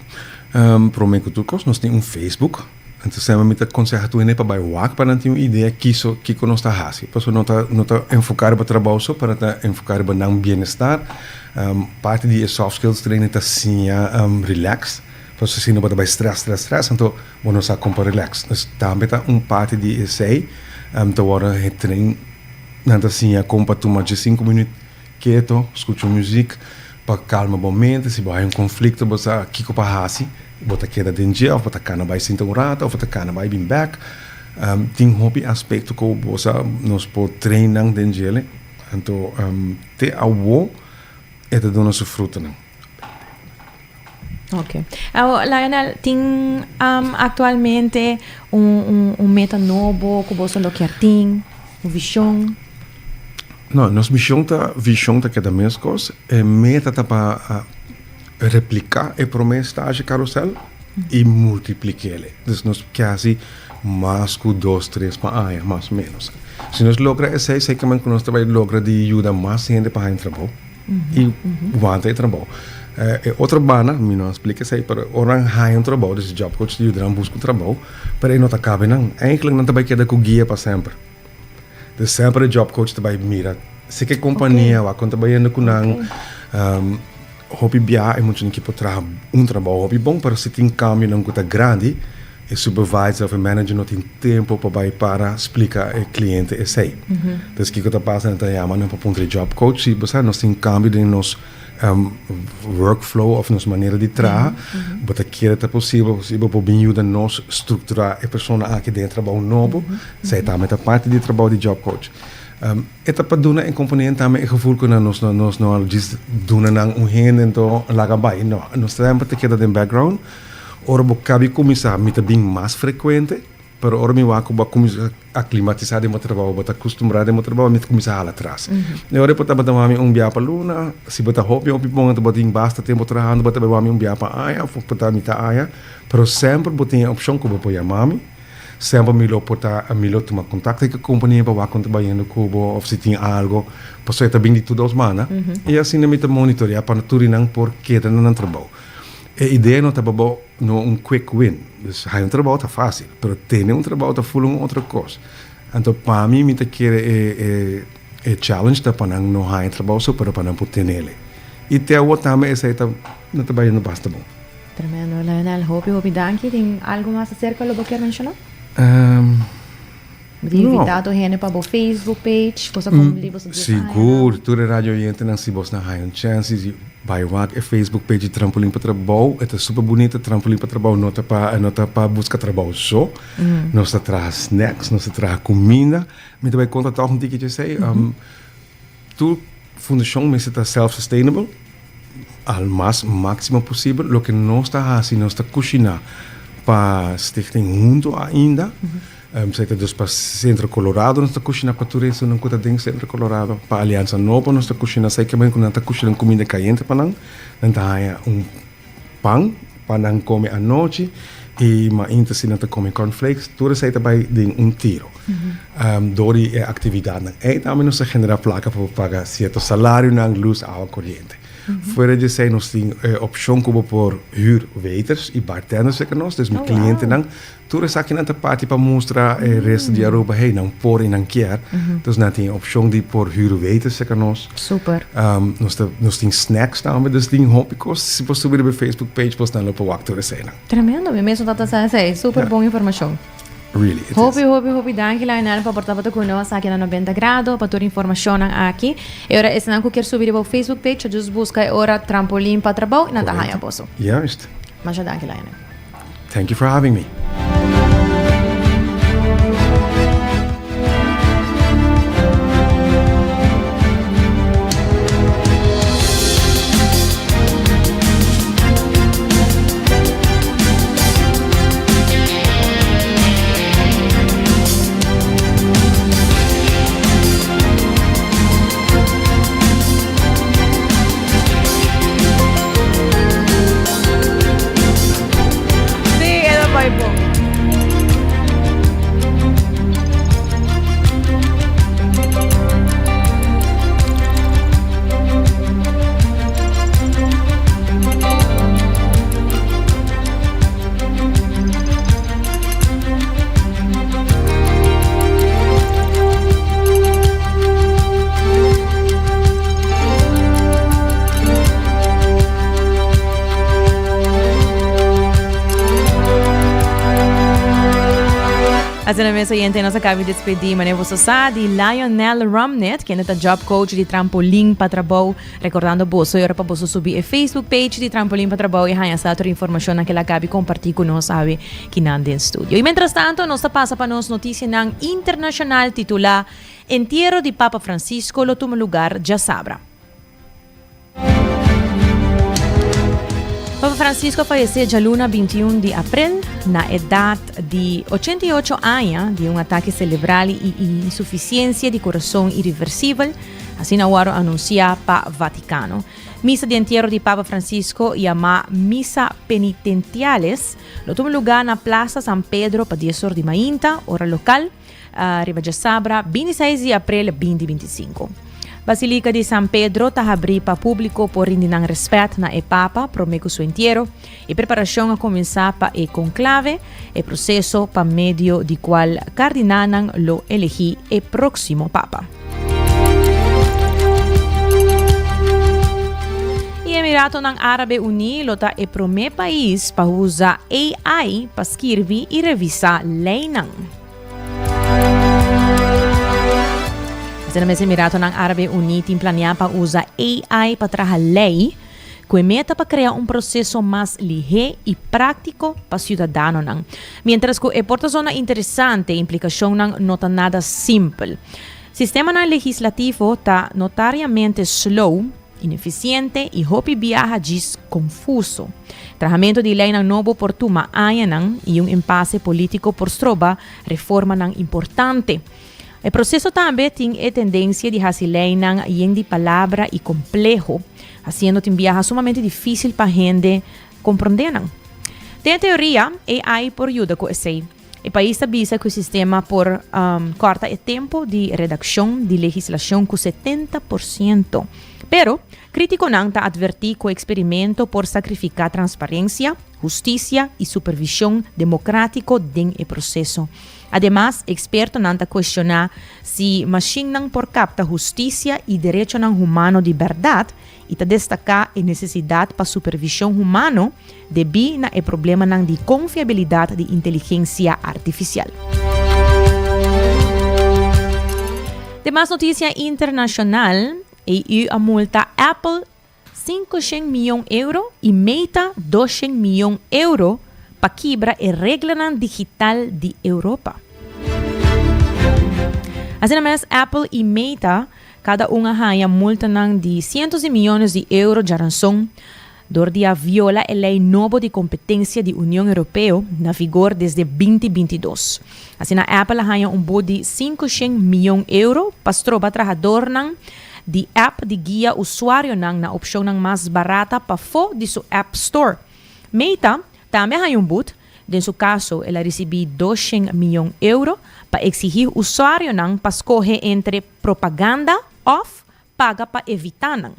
Pro mim que nós temos Facebook. Então, se me aconselha tu para vai WAC para não ter uma ideia que nós está fazendo. Porque não está enfocado para trabalho só, para estar enfocado para não bem-estar. Parte de soft skills training está assim, relax. Então, se não vai stress, então, vamos a comprar relax. Dus também tá parte de essay, então agora treino, então assim, a compra toma de 5 minutos quieto, escuta música, para calmar o momento, se vai conflito, você kiko para hasi, bota queda dentro, ou bota cana vai sentar rato, ou bota cana vai bem back. Tem hobby aspecto que você nos pode treinar dentro, então te awo é de dona sua fruta não. Ok. Lionel, tem atualmente meta novo que você quer ter, uma visão? Não, nossa visão tá cada mês coisa, meta tá para replicar a promessa stage carousel e multiplicar ele. Dus nós quase mais que 2, 3 para ano, mais ou menos. Se nós logra esse, sei que nós também logra de ajudar mais gente para trabalho e aguentar trabalho. Outra bana, me não explica isso aí, para orang há trabalho, desse job coach de ajudar buscar trabalho, para ele não tá cabe não. Eigenlijk não também queda com guia para sempre. Dus sempre o job coach também mira. Se que companhia, ou quando trabalhando com não, hobby bia e muito que potrá trabalho hobby bom para se tem cambio não coisa grande e supervisor ou manager não tem tempo para explicar ao cliente esse aí. Então que está passando então é não para ponto de job coach e você nós tem cambio de nos workflow ou nossa maneira de trabalhar, mas que é possível para bem ajudar nós estruturar a pessoa aqui dentro trabalho novo, sai também a parte de trabalho de job coach. Eta para dona em componente também é gevoel que nós não diz dona não rende então laga vai não nós sempre te queda em background ora bo cabe começar a meter bem mais frequente para ora me vai começar a climatizar de meu trabalho botar acostumado de meu trabalho me começar lá atrás e ora para botar mami bia para luna se botar hobby bom então botar basta tempo trabalhando botar mami bia para aia botar mita aia pero sempre botar a opção que vou apoiar mami sempre melhor tomar contato com a companhia para ver quando trabalhando ou se tem algo posso estar bem de tudo as manas e assim me monitorear para tudo não porque não trabalho a ideia não está bom não quick win dus há trabalho está fácil mas ter trabalho está full outra coisa então para mim me quer challenge está para não há trabalho só para não poder nele e até o também esse está não trabalhando basta bom. Tremendo, Lionel. Hobby, danke. Tem algo mais acerca do que quer mencionar? Invitado gente para o Facebook page, você seguro, toda a rádio gente não se você não há chances vai lá é Facebook page Trampolim para Trabalho, é super bonita Trampolim para Trabalho, nota para buscar trabalho só, nós traz snacks, nós traz comida, me vai contatar um ticket de sei, tu fundação me está self-sustainable, al máximo possível, o que nós está fazendo, nós está cozinhando para stichting junto ainda. Sei dus para Centro Colorado nós está cozinhando para turismo não conta dentro Centro Colorado para Aliança Nova nós está cozinhando sei que bem quando está cozinhando comida caliente para não há pão para não comer à noite e mas ainda se não está comer cornflakes tudo sei também de tiro dori atividade e também nós genera placa para pagar certo salário na luz água corrente. Fora de ser nós tem opção como por huurwaiters e bartenders que nós, dus mijn cliënten dan, toen is aqui na parte para mostrar o resto de Aruba, hey, não por e não quer, dus nós tem opção de por huurwaiters que nós. Super. Nós tem snacks também, dus tem hobby's, se você subir no Facebook page, você não pode actor ser. Tremendo, mesmo tá essa super boa informação. Really, hobby, danke Lionel para portar para conosco aqui na 90 graus para toda a informação aqui. E agora, se não quer subir para o Facebook page, just busca agora Trampolim para Trabalho e não está aí a posso. Juist. Mas já danke Lionel. Thank you for having me. Assim mesmo, gente, nós acabamos de despedir, mas eu sou de Lionel Romnet, que é o job coach de Trampolim para Trabalho, recordando você, agora para você subir a Facebook page de Trampolim para Trabalho e arranjar outra informação que ela acabe compartilhar com nós, sabe, que não tem estúdio. E, mientras tanto, nós passa para nós notícia internacional titular Entierro de Papa Francisco, lo toma lugar já sabra. Papa Francisco faleceu dia luna 21 de abril na idade de 88 anos de um ataque cerebral e insuficiência de coração irreversível, assim agora anuncia para Vaticano. Missa de entierro de Papa Francisco chamada Missa Penitentiales, lo toma lugar na Plaza San Pedro para 10 horas de manhã, hora local, arriba de sabra, 26 de abril 2025. Basílica de San Pedro está aberta para público por rendir respeito na Papa, prometo seu entierro, e preparação a começar para o conclave, e processo para meio de qual cardinal lo elegir o próximo Papa. E Emirato ng Arabe Unido ta e prome país para usar AI para escrever e revisar lei nang. Sa Emirato ng Arabe Unido planeia para usar AI para trabalhar lei, com meta para criar processo mais ligeiro e prático para cidadano nang. Mientras que a portação interessante, a implicação não está nada simples. Sistema legislativo está notariamente slow, ineficiente e hopi viaja confuso. Tratamento de lei ng novo por tuma nang e impasse político por stroba reforma nang importante. O processo também tem a tendência de fazer lei nang de palavra e complexo, fazendo que viaja sumamente difícil para gente compreender nang. Tem teoria, AI por ajuda com esse. O país avisa que o sistema por corta o tempo de redação de legislação com 70%. Pero, crítico não está advertir que o experimento por sacrificar transparência, justiça e supervisão democrático dentro do processo. Además, experto não está questionar se machine não por capta justiça e direito não humano de verdade e está destacar a necessidade para supervisão humana devido ao problema não de confiabilidade de inteligência artificial. Demais notícia internacional, EU a multa Apple 500 milhões de euros e Meta 200 milhões de euros para quebrar a regra digital de Europa. Assim mesmo, Apple e Meta, cada uma ganha multa de cientos de milhões de euros de ransom, dordia viola a lei nova de competência da União Europeia, na vigor desde 2022. Assim, a Apple ganha boot de 500 milhões de euros para trobar trabalhador de app de guia usuário na opção mais barata para fora de sua App Store. Meta também ganha boot. En seu caso, ela recebeu 200 milhões de euros para exigir o usuário para escolher entre propaganda off paga para evitar.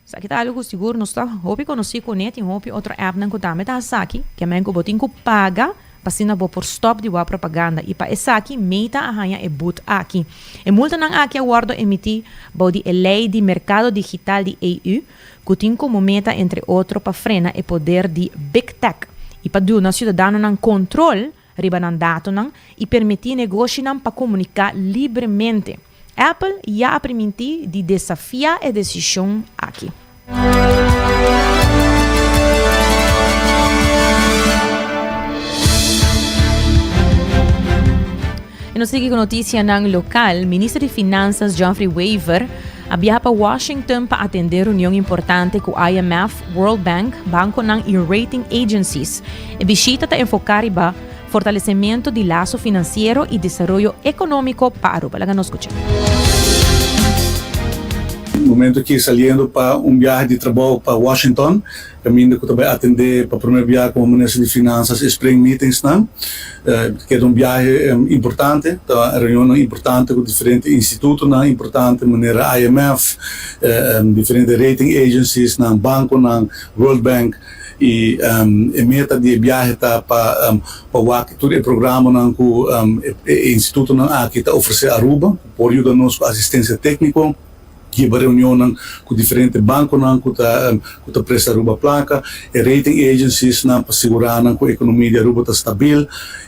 Sa kita algo seguro não está hopi conheci com net e hopi outra app que também está aqui que é que botin ko paga para sina bo por stop de wa propaganda e para essa aqui Meta arranha e boot aqui. E multa nang aqui aguardo emitir body a lei de mercado digital de EU que tem como meta entre outro para frenar o poder de Big Tech e para dar ao cidadão um controle riba ng dados e permitir negócio para comunicar livremente. Apple já permitiu de desafiar a decisão aqui. E nos sigue com notícia ng local, Ministro de Finanças Geoffrey Weaver abiyaha para Washington para atender reunião importante com IMF, World Bank, banco e rating agencies. A visita está enfocada em fortalecimento de laço financeiro e desenvolvimento econômico para Aruba. Laga nos escuchar. No momento que saliendo para viagem de trabalho para Washington, caminho que também atender para o primeiro viagem como Ministro de Finanças, Spring Meetings, que é viagem importante, reunião importante com diferentes institutos, importante maneira IMF, diferentes rating agencies, banco, World Bank, e a meta de viagem está para todo o programa que o instituto aqui está oferecendo a Aruba, por ajudar-nos com assistência técnica, que a reunião com diferentes bancos que está presta Aruba placa, e rating agencies para assegurar que a economia de Aruba está estável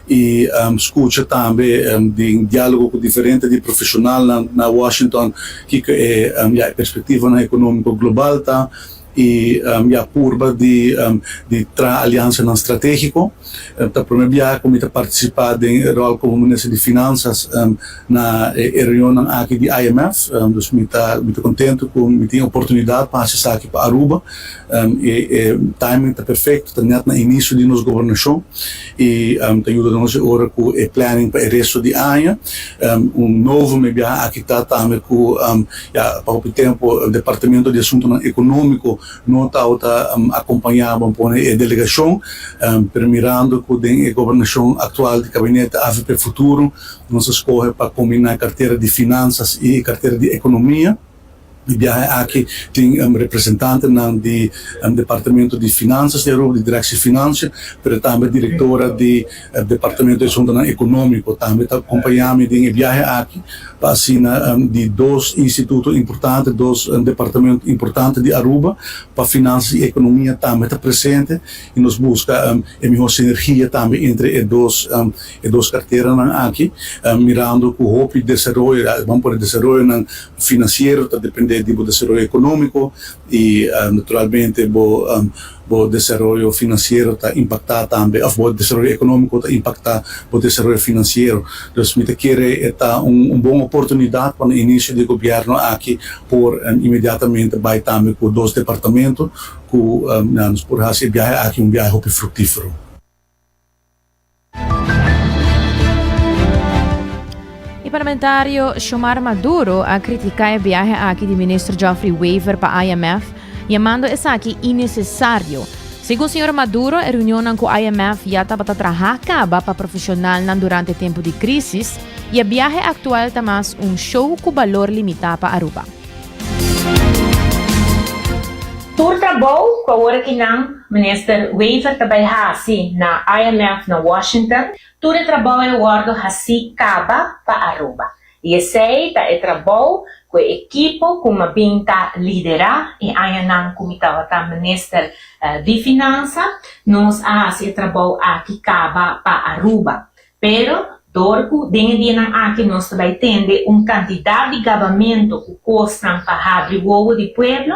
e escuta também de diálogo com diferentes de profissional na Washington que é a perspectiva econômica global tá e a curva de aliança estratégico. Tá primeiro dia como está participar em rol como Ministro de Finanças na reunião aqui de IMF, dus me tá muito contente com me tem oportunidade para acessar aqui para Aruba e timing está perfeito, está net na início de nossa governação e tá ajuda-nos agora com o planning para o resto de ano. Novo me viaja aqui tá também com para o tempo o Departamento de Assuntos Econômicos não está acompanhando a delegação, permirando que a governação atual do gabinete AVP Futuro nos escolhe para combinar a carteira de finanças e a carteira de economia. viaje aqui tem representante ng Departamento de Finanças de Aruba, de Direção Finança, pero também diretora de Departamento de Assuntos Econômicos, também acompanhamos de viaje aqui para assinar de dois institutos importantes, dois departamentos importantes de Aruba, para Finanças e Economia também está presente e nos busca a melhor sinergia também entre as duas carteiras aqui, mirando com o hope de desenvolvimento, vamos por desenvolvimento financeiro, está dependendo do desenvolvimento econômico e naturalmente o desenvolvimento financeiro está impactar também, o desenvolvimento econômico está impactar o desenvolvimento financeiro. Então, me quer esta boa oportunidade para o início do governo aqui por imediatamente vai também com dois departamentos, com por fazer viagem aqui viagem frutífero. O parlamentário Xiomara Maduro a criticar o viaje aqui do ministro Geoffrey Weaver para a IMF, chamando isso aqui innecessário. Segundo o senhor Maduro, a reunião com a IMF já estava a trabalhar para profissional durante o tempo de crise e o viaje atual está mais show com valor limitado para Aruba. Tur trabalho com a hora que o ministro Weaver trabalha assim na IMF na Washington, tur trabalho guardo assim caba para Aruba. E esse é trabalho com a equipe como binta liderar e aí não como estava ministro de Finanças, nós esse trabalho aqui caba para Aruba. Pero dorco dentro de aqui nós vai ter quantidade de gabamento que custa para abrir o ovo do pueblo.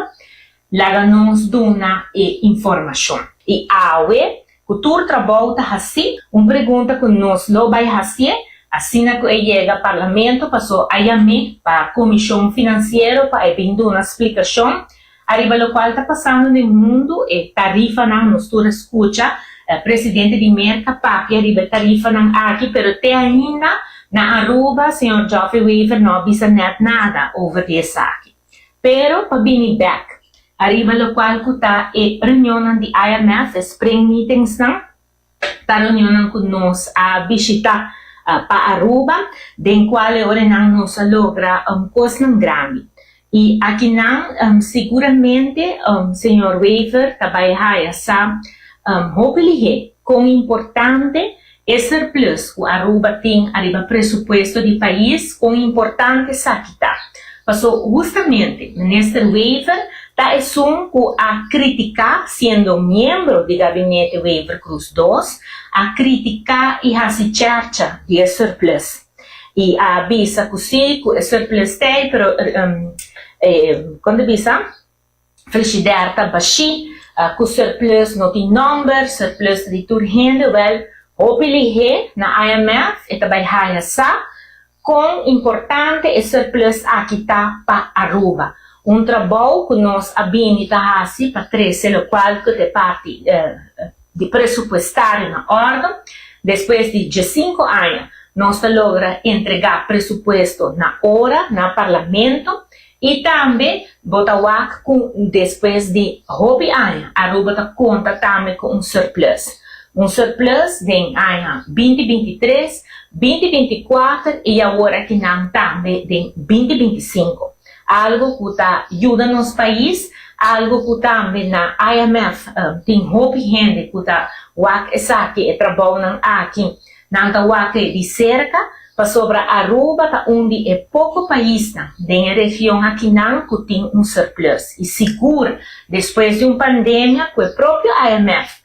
Laga nos dona informação. E awe, o tur trabalho está assim, pergunta que nós lo vai fazer, assim que chega ao parlamento, passou a IAME para a Comissão Financeira para vir uma explicação, arriba o qual está passando no mundo, e tarifa não nos tur escuta, presidente de Merca, papi, arriba tarifa não aqui, pero até ainda, na Aruba, senhor Geoffrey Weaver não avisa nada over this aqui. Pero, para vir back, arriba lo qual kuta reunião de IMF, spring meetings ta reunião com nós a visitar para Aruba, den qual ora nós logra coisa grande. E aqui seguramente senhor Weaver trabalha essa hopefully com importante esse plus que Aruba tem arriba presupuesto de país com importante saquita. Passou justamente ministro Weaver está a criticar, sendo membro do gabinete Weaver Cruz II, a criticar e a se charcha de surplus. E a avisa que sim, que o surplus tem, pero quando avisa, frigidaire está baixo, que o surplus não tem número, surplus de tudo rende, well, hopefully na IMF, e também essa, com importante e surplus aqui está para Aruba. Trabalho que nós habilitamos para trazer o qual que é parte de pressupostário na ordem. Depois de 5 anos, nós logra entregar pressuposto na hora, no parlamento, e também botar depois de 9 anos, a Aruba conta também com surplus. Surplus em ano 2023, 2024 e agora que não também em 2025. Algo que ajuda nos países, algo que também na IMF tem muita gente que está aqui trabalhando aqui, não está de cerca, para sobre Aruba, onde é pouco país tem região aqui não que tem surplus. E seguro, depois de uma pandemia, que o próprio IMF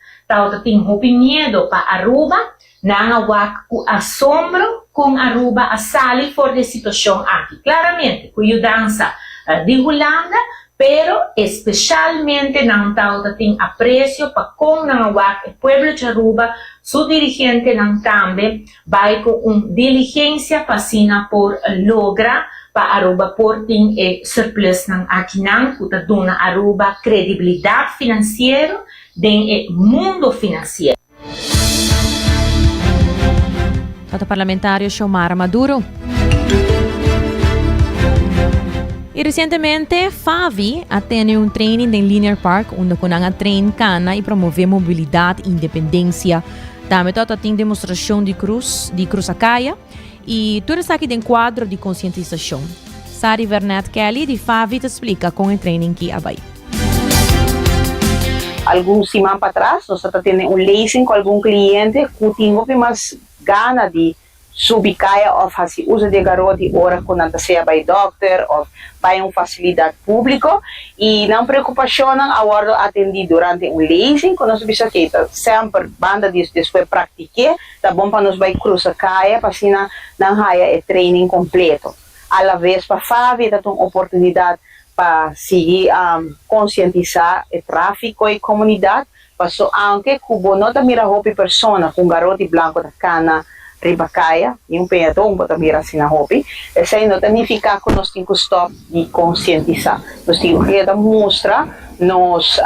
tem muito medo para Aruba, não há assombro com Aruba a sair fora da situação aqui. Claramente, com ajudança de Holanda, pero especialmente não tem apreço para com o povo de Aruba, seu dirigente não também vai com diligência para por lograr para Aruba por ter surplus aqui não, que dona Aruba credibilidade financeira no mundo financeiro. O parlamentário Xiomara Maduro. E recentemente, Favi atende training em Linear Park, onde kunanga train cana e promover mobilidade e independência. Também tem demonstração de cruz a caia e tudo está aqui em quadro de conscientização. Sari Vernet Kelly de Favi te explica con el training que hay. Alguns semanas para trás, nós estamos tendo leasing com algum cliente que tem mais gana de subir ou fazer uso de garoto hora quando seja by doctor ou by facilidade pública e não preocupação não agora atender durante leasing quando nós vimos que sempre banda depois praticar tá bom para nós vai cruzar caia para assim não haja training completo à la vez para fazer uma oportunidade para seguir conscientizar o tráfico e comunidade, passou anche cubo não tá mira hopi persona com garoto branco da cana ribacaia e peatão bota mira assim na hopi, essa aí não significa que nós temos que stop de conscientizar, nós temos que mostrar nos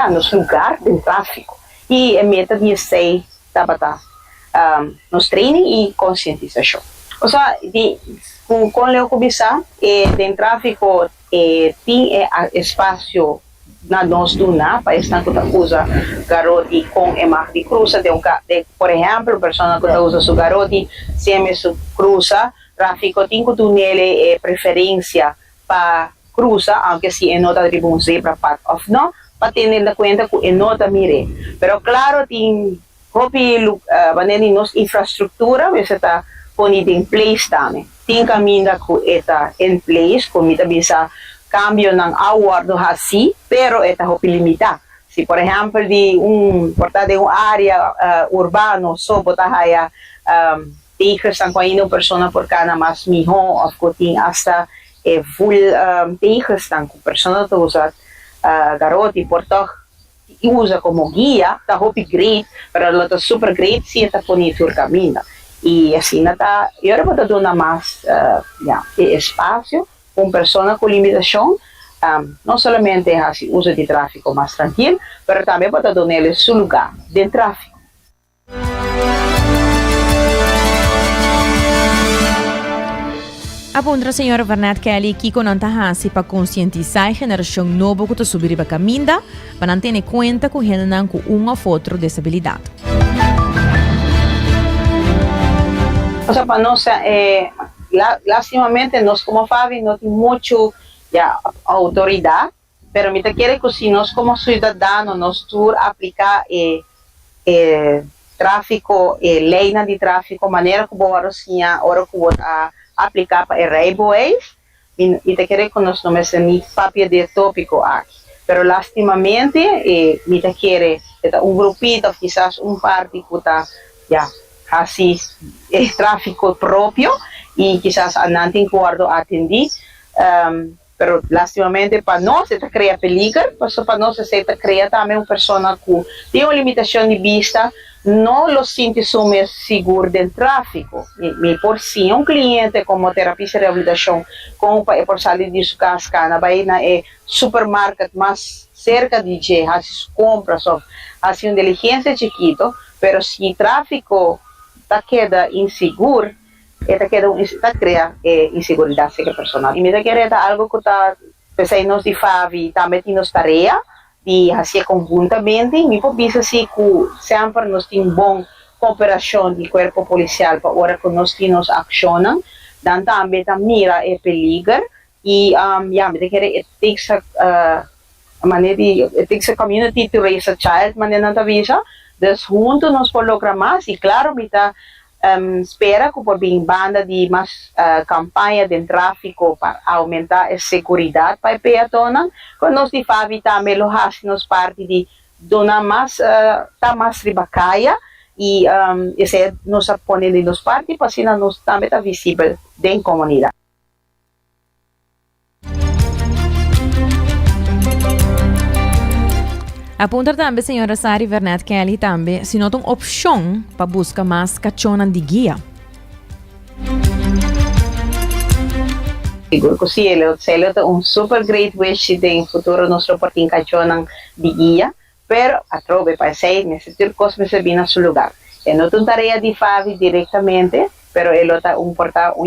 nos lugar de tráfico e a meta de sei nos training e conscientização. Ou seja, com Leo começar de tráfico tem espaço na nós do na para estar que usa garoto com emar de cruza por exemplo pessoa que usa seu garoto se me su cruza tráfico tem que tu nele preferência para cruza aunque se nota de um zebra part of não para ter na conta que nota mire pero claro tem hopi maneira nos infraestrutura você tá ponida em place também tem caminho que está em place como bisa cambio ng awardo assim pero está hopi limitado se por exemplo de porta de área urbano só botar haya takers ang kaino persona por cada mas miho of coting hasta full takers ng persona to usa garoti porto usa como guia tá hopi great pero lo tá super great se está bonito o caminho e assim nata eu era botar dona mais espaço com pessoa com limitação não somente assim uso de tráfico mais tranquilo, mas também botar dona ele seu lugar de tráfico. Apunta a senhora Vernet Kelly que não está assim para conscientizar a geração nova que está subindo para caminho para não ter conta com gente com uma ou outra desabilidade. O sea, para nós, lastimamente, nós como Favi não temos muito autoridade, pero me quer que se nós como cidadãos, nós tur aplicar tráfico, lei de tráfico, maneira que boa assim, hora que aplicar para railways, e te quer que nós não me papel de tópico aqui. Pero lastimamente, me quer grupito, quizás parte que está assim tráfico próprio e quizás andante guardo atender pero lastimamente para nós está cria peligro para nós está cria também uma pessoa que tem uma limitação de vista não lo sente sume seguro de tráfico e por si cliente como terapia de reabilitação como por sair de sua casa vai na supermercado mais cerca de as compras ou assim diligência chiquito pero se tráfico queda inseguro, está crea inseguridade que personal. E me quer algo que está pensando de Favi, também temos tarefa de fazer conjuntamente. Me pode assim que sempre nós temos boa cooperação de corpo policial para hora que nós temos acionam, dan também mira peligro e me quer it takes a community to raise a child, maneira na visa. Dus juntos nos programas e claro, mita espera que por bem banda de mais campanha de tráfico para aumentar a segurança para peatonas, quando nós de Favi também lo nos parte de dona mais tá mais ribacaia e esse nos põe nos parte para assim nós também tá visível dentro da comunidade. Apunta também, senhora Sari Vernet Kelly, também, se nota uma opção para buscar mais cachonan de guia. Seguro que sim, ele é um super great wish de em futuro nós reportar cachonan de guia, pero atrove para ser necessário que você venha a seu lugar. É não uma tarefa de Favi diretamente, pero ele está um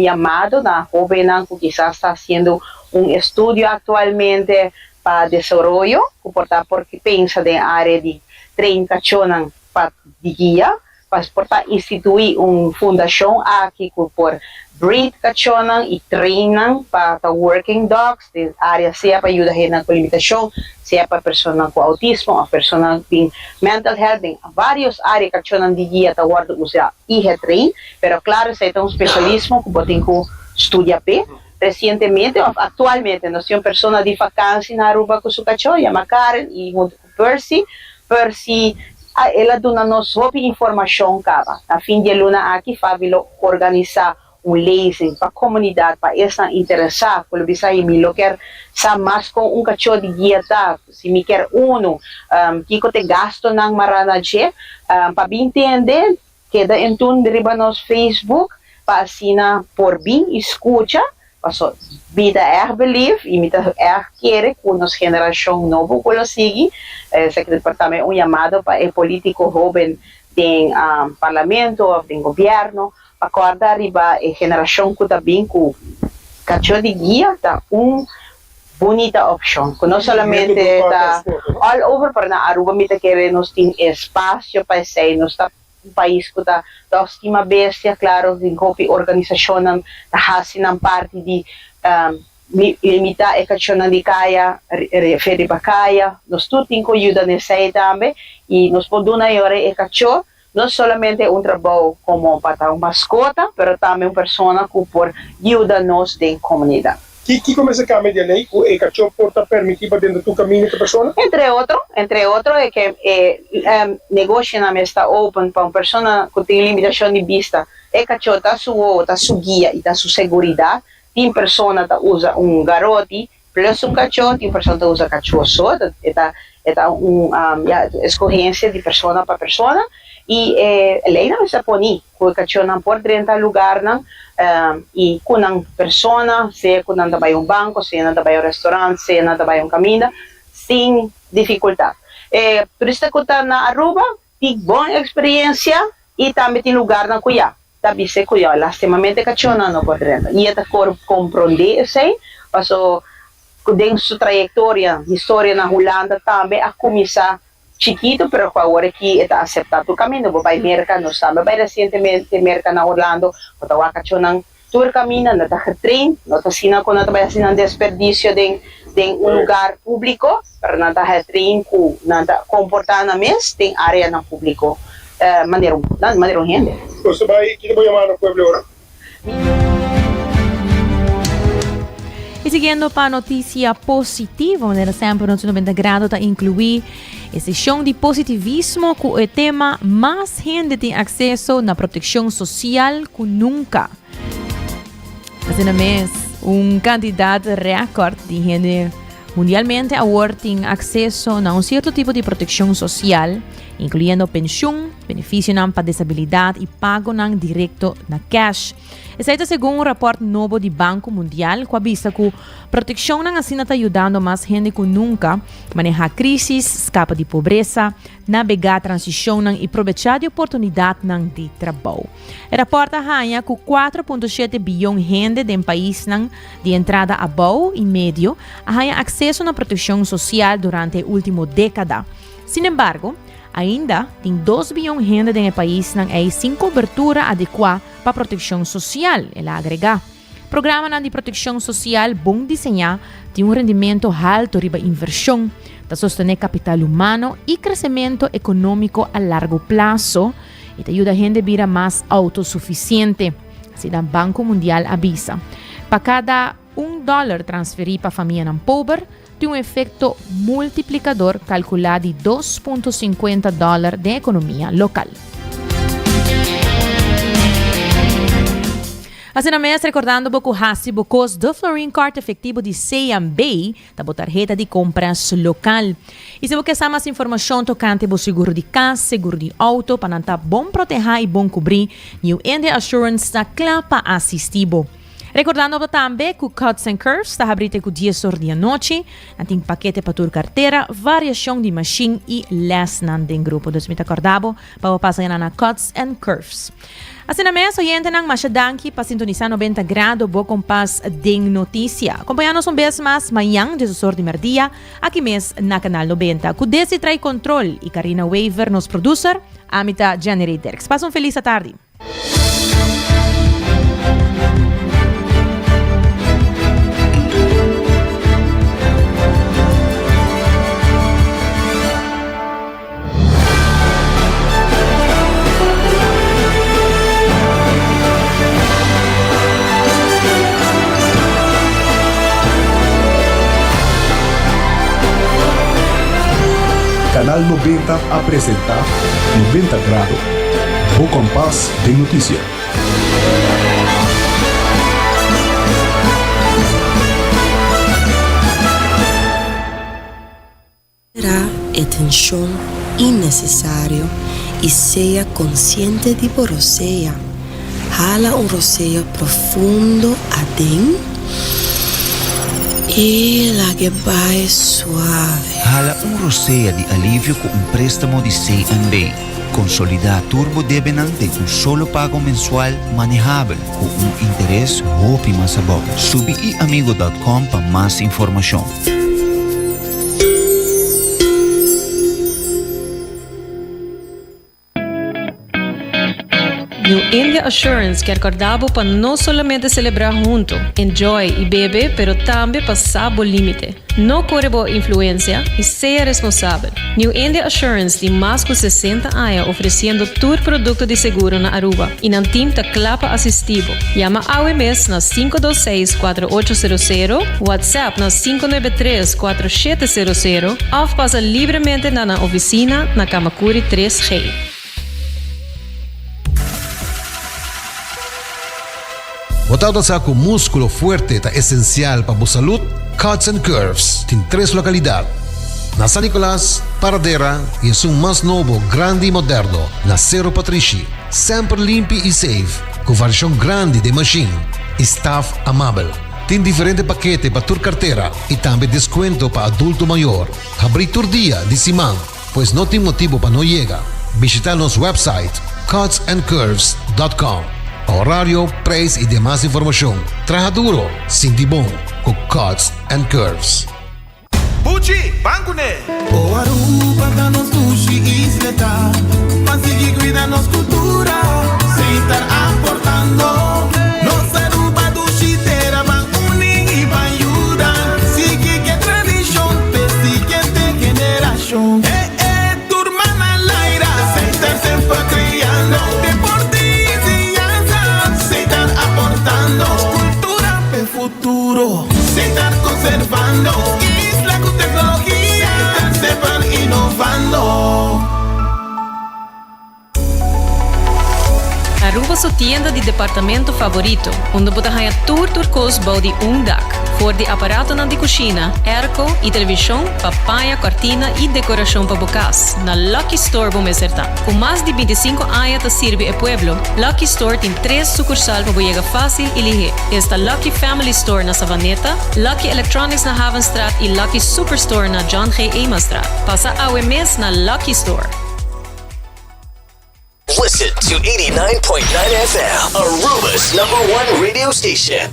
chamado na jovem que quizás está fazendo estudo atualmente para desenvolvimento, porque pensa na área de treino cachonan de guia, para instituir fundação aqui por breed kachonan e training para working dogs de área seja para ajudar na limitação, seja para pessoas com autismo, a pessoas com mental health, em várias áreas kachonan de guia tá guarda usa train, pero claro, se é um especialismo que pode estudar p. Recentemente, atualmente, nós temos pessoas de vacância na Aruba com sua cachorra, chama Karen e junto com Percy, ela dá-nos informação cava. A fim de luna aqui, Fábio organizar leasing para a comunidade, para essa interessar, quando você me quer saber mais com cachorro de guia, tá? Se me quer que eu te gasto na maranaje, para me entender, queda então deriva nos Facebook, para assinar por bem, escuta, para vida believe, e me quer que nos geração nova, quando sigue, esse departamento chamado para o político jovem tem parlamento, tem governo, acorda arriba a geração que também com cachorro de guia tá bonita opção, que não somente tá all over para na Aruba me querer nos tem espaço para sair nos tá país que tá estima bestia claro tem copy organização na hasin parte de limitar a cachorro de caia refere para caia nos tudo tem que ajuda nessa também e nos poduna hora e cachorro não somente trabalho como para uma mascota, mas também uma pessoa que por ajuda-nos na comunidade. Que começa a cambiar de lei que o cachorro porta permitir para dentro do caminho da pessoa? Entre outros é que negócio não está open para uma pessoa que tem limitação de vista. O cachorro está sua guia e está sua segurança. Tem pessoa que usa garoto plus cachorro, tem pessoa que usa cachorro só. É uma escolhência de pessoa para pessoa. E lei não está poni, que o cachorro não pode entrar no lugar não, e com uma pessoa, seja com não trabalha banco, seja não trabalha restaurante, seja não trabalha caminho, sem dificuldade. Por isso que está na Aruba, tem boa experiência e também tem lugar na cuidar. Também se cuidar, lastimamente o cachorro não pode entrar. E está compreender isso, passou dentro sua trajetória, história na Holanda também a começar chiquito, pero agora que está aceptado o caminho, vai merca, não sabe, vai recentemente merca na Orlando, o a cachorro não tour caminho, não está trein, não está assinando quando vai assinar desperdício de lugar público, para não está trein, não está comportando na mesa, tem área no público, maneira gente. Você vai, que vai chamar no pueblo agora? E seguindo para a notícia positiva, onde sempre no 90 graus está incluir esse chão de positivismo com o tema mais gente tem acesso na proteção social que nunca. Assim mesmo, candidato recorde de gente mundialmente agora tem acesso a certo tipo de proteção social, incluindo pensão, benefício para desabilidade e pago direto na cash. Esse é segundo rapport novo do Banco Mundial, com a vista que a proteção assim está ajudando mais gente que nunca a manejar crises, escapar de pobreza, navegar a transição e aproveitar de oportunidade de trabalho. O rapport arranha que 4,7 bilhão de gente de país de entrada a bom e médio arranha acesso à proteção social durante a última década. Sin embargo, ainda tem 2 bilhões de gente no país sem cobertura adequada para a proteção social, ela agrega. O programa de proteção social bom desenhado tem rendimento alto riba inversão, para sostener capital humano e crescimento econômico a largo prazo e ajuda a gente a vir mais autossuficiente, assim o Banco Mundial avisa. Para cada $1 transferido para a família pobre, tem efeito multiplicador calculado de $2,50 de economia local. Assim mesmo, recordando que o Hasibo custo do Florin Card efetivo de C&B da tarjeta de compras local. E se você quer mais informação tocante ao seguro de casa, seguro de auto, para não bom proteger e bom cobrir, New India Assurance está claro para assistir. Recordando também que o Cuts and Curves está aberto com 10 horas da noite, tem paquete para tua carteira, variação de machine e less em grupo. Então, me acordava para passar na Cuts and Curves. Assim mesmo, oyente ng masyadanki para sintonizar 90 graus bo kompas ding notícia. Acompanhamos vez mais mayang de susor de merdia, aqui mesmo na Canal 90. Com desse trai control e Karina Waver, nos producer, Amita January Derks. Passa feliz tarde. Canal 90 apresenta 90 Grados, o compás de notícia. Será atención innecesario y sea consciente de borosea. Jala un roseo profundo adentro. E la que vai suave. Hala un rosea de alivio con un préstamo de C&B. Consolida Turbo Debenante un solo pago mensual manejable con un interés óptimo sabor. Subi amigo.com para más información. New India Assurance quer acordar para não somente celebrar junto, enjoy e beber, pero também passar o limite. Não corre boa influência e seja responsável. New India Assurance tem mais de 60 anos oferecendo todo produto de seguro na Aruba e não tem clapa assistivo. Llama AWMS na 526-4800, WhatsApp na 593-4700 ou passa livremente na oficina na Kamakuri 3G. Botado sa com músculo fuerte ta esencial para a saúde, Cuts and Curves tem 3 localidades. Na San Nicolás, Paradera e é mais novo, grande e moderno, na Cerro Patrici. Sempre limpo e safe, com versão grande de machine. Staff amável. Tem diferentes paquetes para tua carteira e também desconto para adulto maior. Abrir todo dia de semana, pois não tem motivo para não chegar. Visitar nosso website cutsandcurves.com. Horário, preço e demais informação. Traja duro, sinti bom, com Cuts and Curves. Pucci, bancune! O Aruba da nos sushi isleta, mas sigue cuida nos cultura, sem estar aportando. Nos Aruba do chiteira van unir e van ajudar. Sigue que tradição, siguiente generação. Turma na laira, sem estar sempre criando. Cultura per futuro, se estar conservando, isla con tecnología, sepan innovando. Aruba sua tienda de departamento favorito, onde você ganha tudo cos de dak, for de aparato na de cozinha, airco e televisão, papaya, cortina e decoração para bocas. Na Lucky Store vamos acertar. Com mais de 25 anos de servir o pueblo, Lucky Store tem 3 sucursais para chegar fácil e ligeiro. Está Lucky Family Store na Savaneta, Lucky Electronics na Havenstraat e Lucky Superstore na John G. Emastraat. Passa ao mês na Lucky Store. Listen to 89.9 FM, Aruba's #1 radio station.